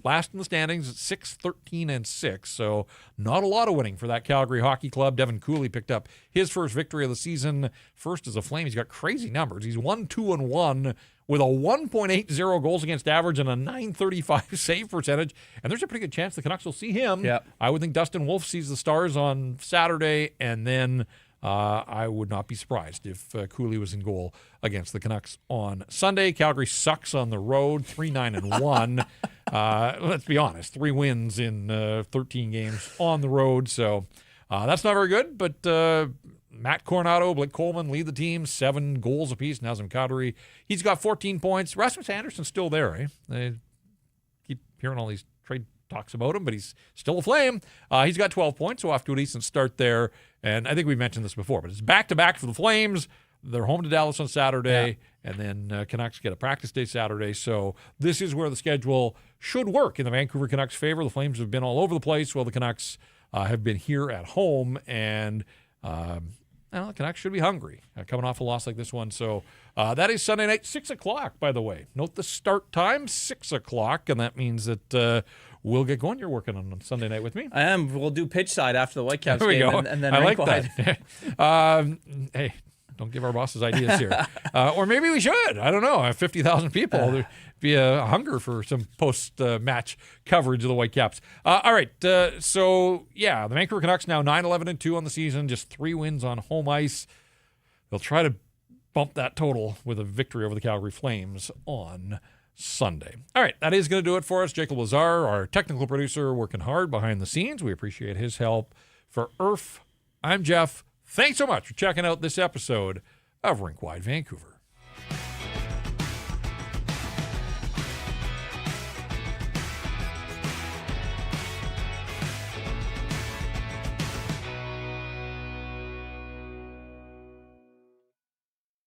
last in the standings at 6-13-6, so not a lot of winning for that Calgary Hockey Club. Devin Cooley picked up his first victory of the season. First as a Flame. He's got crazy numbers. He's 1-2-1 with a 1.80 goals against average and a .935 save percentage. And there's a pretty good chance the Canucks will see him. Yep. I would think Dustin Wolf sees the Stars on Saturday, and then I would not be surprised if Cooley was in goal against the Canucks on Sunday. Calgary sucks on the road, 3-9-1. Let's be honest, 3 wins in 13 games on the road. So that's not very good. But Matt Coronado, Blake Coleman lead the team, 7 goals apiece. Nazem Kadri, he's got 14 points. Rasmus Anderson's still there, eh? They keep hearing all these trade talks about him, but he's still a Flame. He's got 12 points, so off to a decent start there. And I think we mentioned this before, but it's back-to-back for the Flames. They're home to Dallas on Saturday, and then Canucks get a practice day Saturday. So this is where the schedule should work in the Vancouver Canucks' favor. The Flames have been all over the place, while the Canucks have been here at home. And the Canucks should be hungry coming off a loss like this one. So that is Sunday night, 6 o'clock, by the way. Note the start time, 6 o'clock, and that means that we'll get going. You're working on Sunday night with me. I am. We'll do pitch side after the Whitecaps There we game, go. and then I Rink like Wide. that. Hey, don't give our bosses ideas here. Or maybe we should. I don't know. 50,000 people. There'd be a hunger for some post-match coverage of the Whitecaps. All right. So, the Vancouver Canucks now 9-11-2 on the season, just 3 wins on home ice. They'll try to bump that total with a victory over the Calgary Flames on Sunday. All right, that is going to do it for us. Jacob Lazar, our technical producer, working hard behind the scenes. We appreciate his help. For IRF, I'm Jeff. Thanks so much for checking out this episode of Rink Wide Vancouver.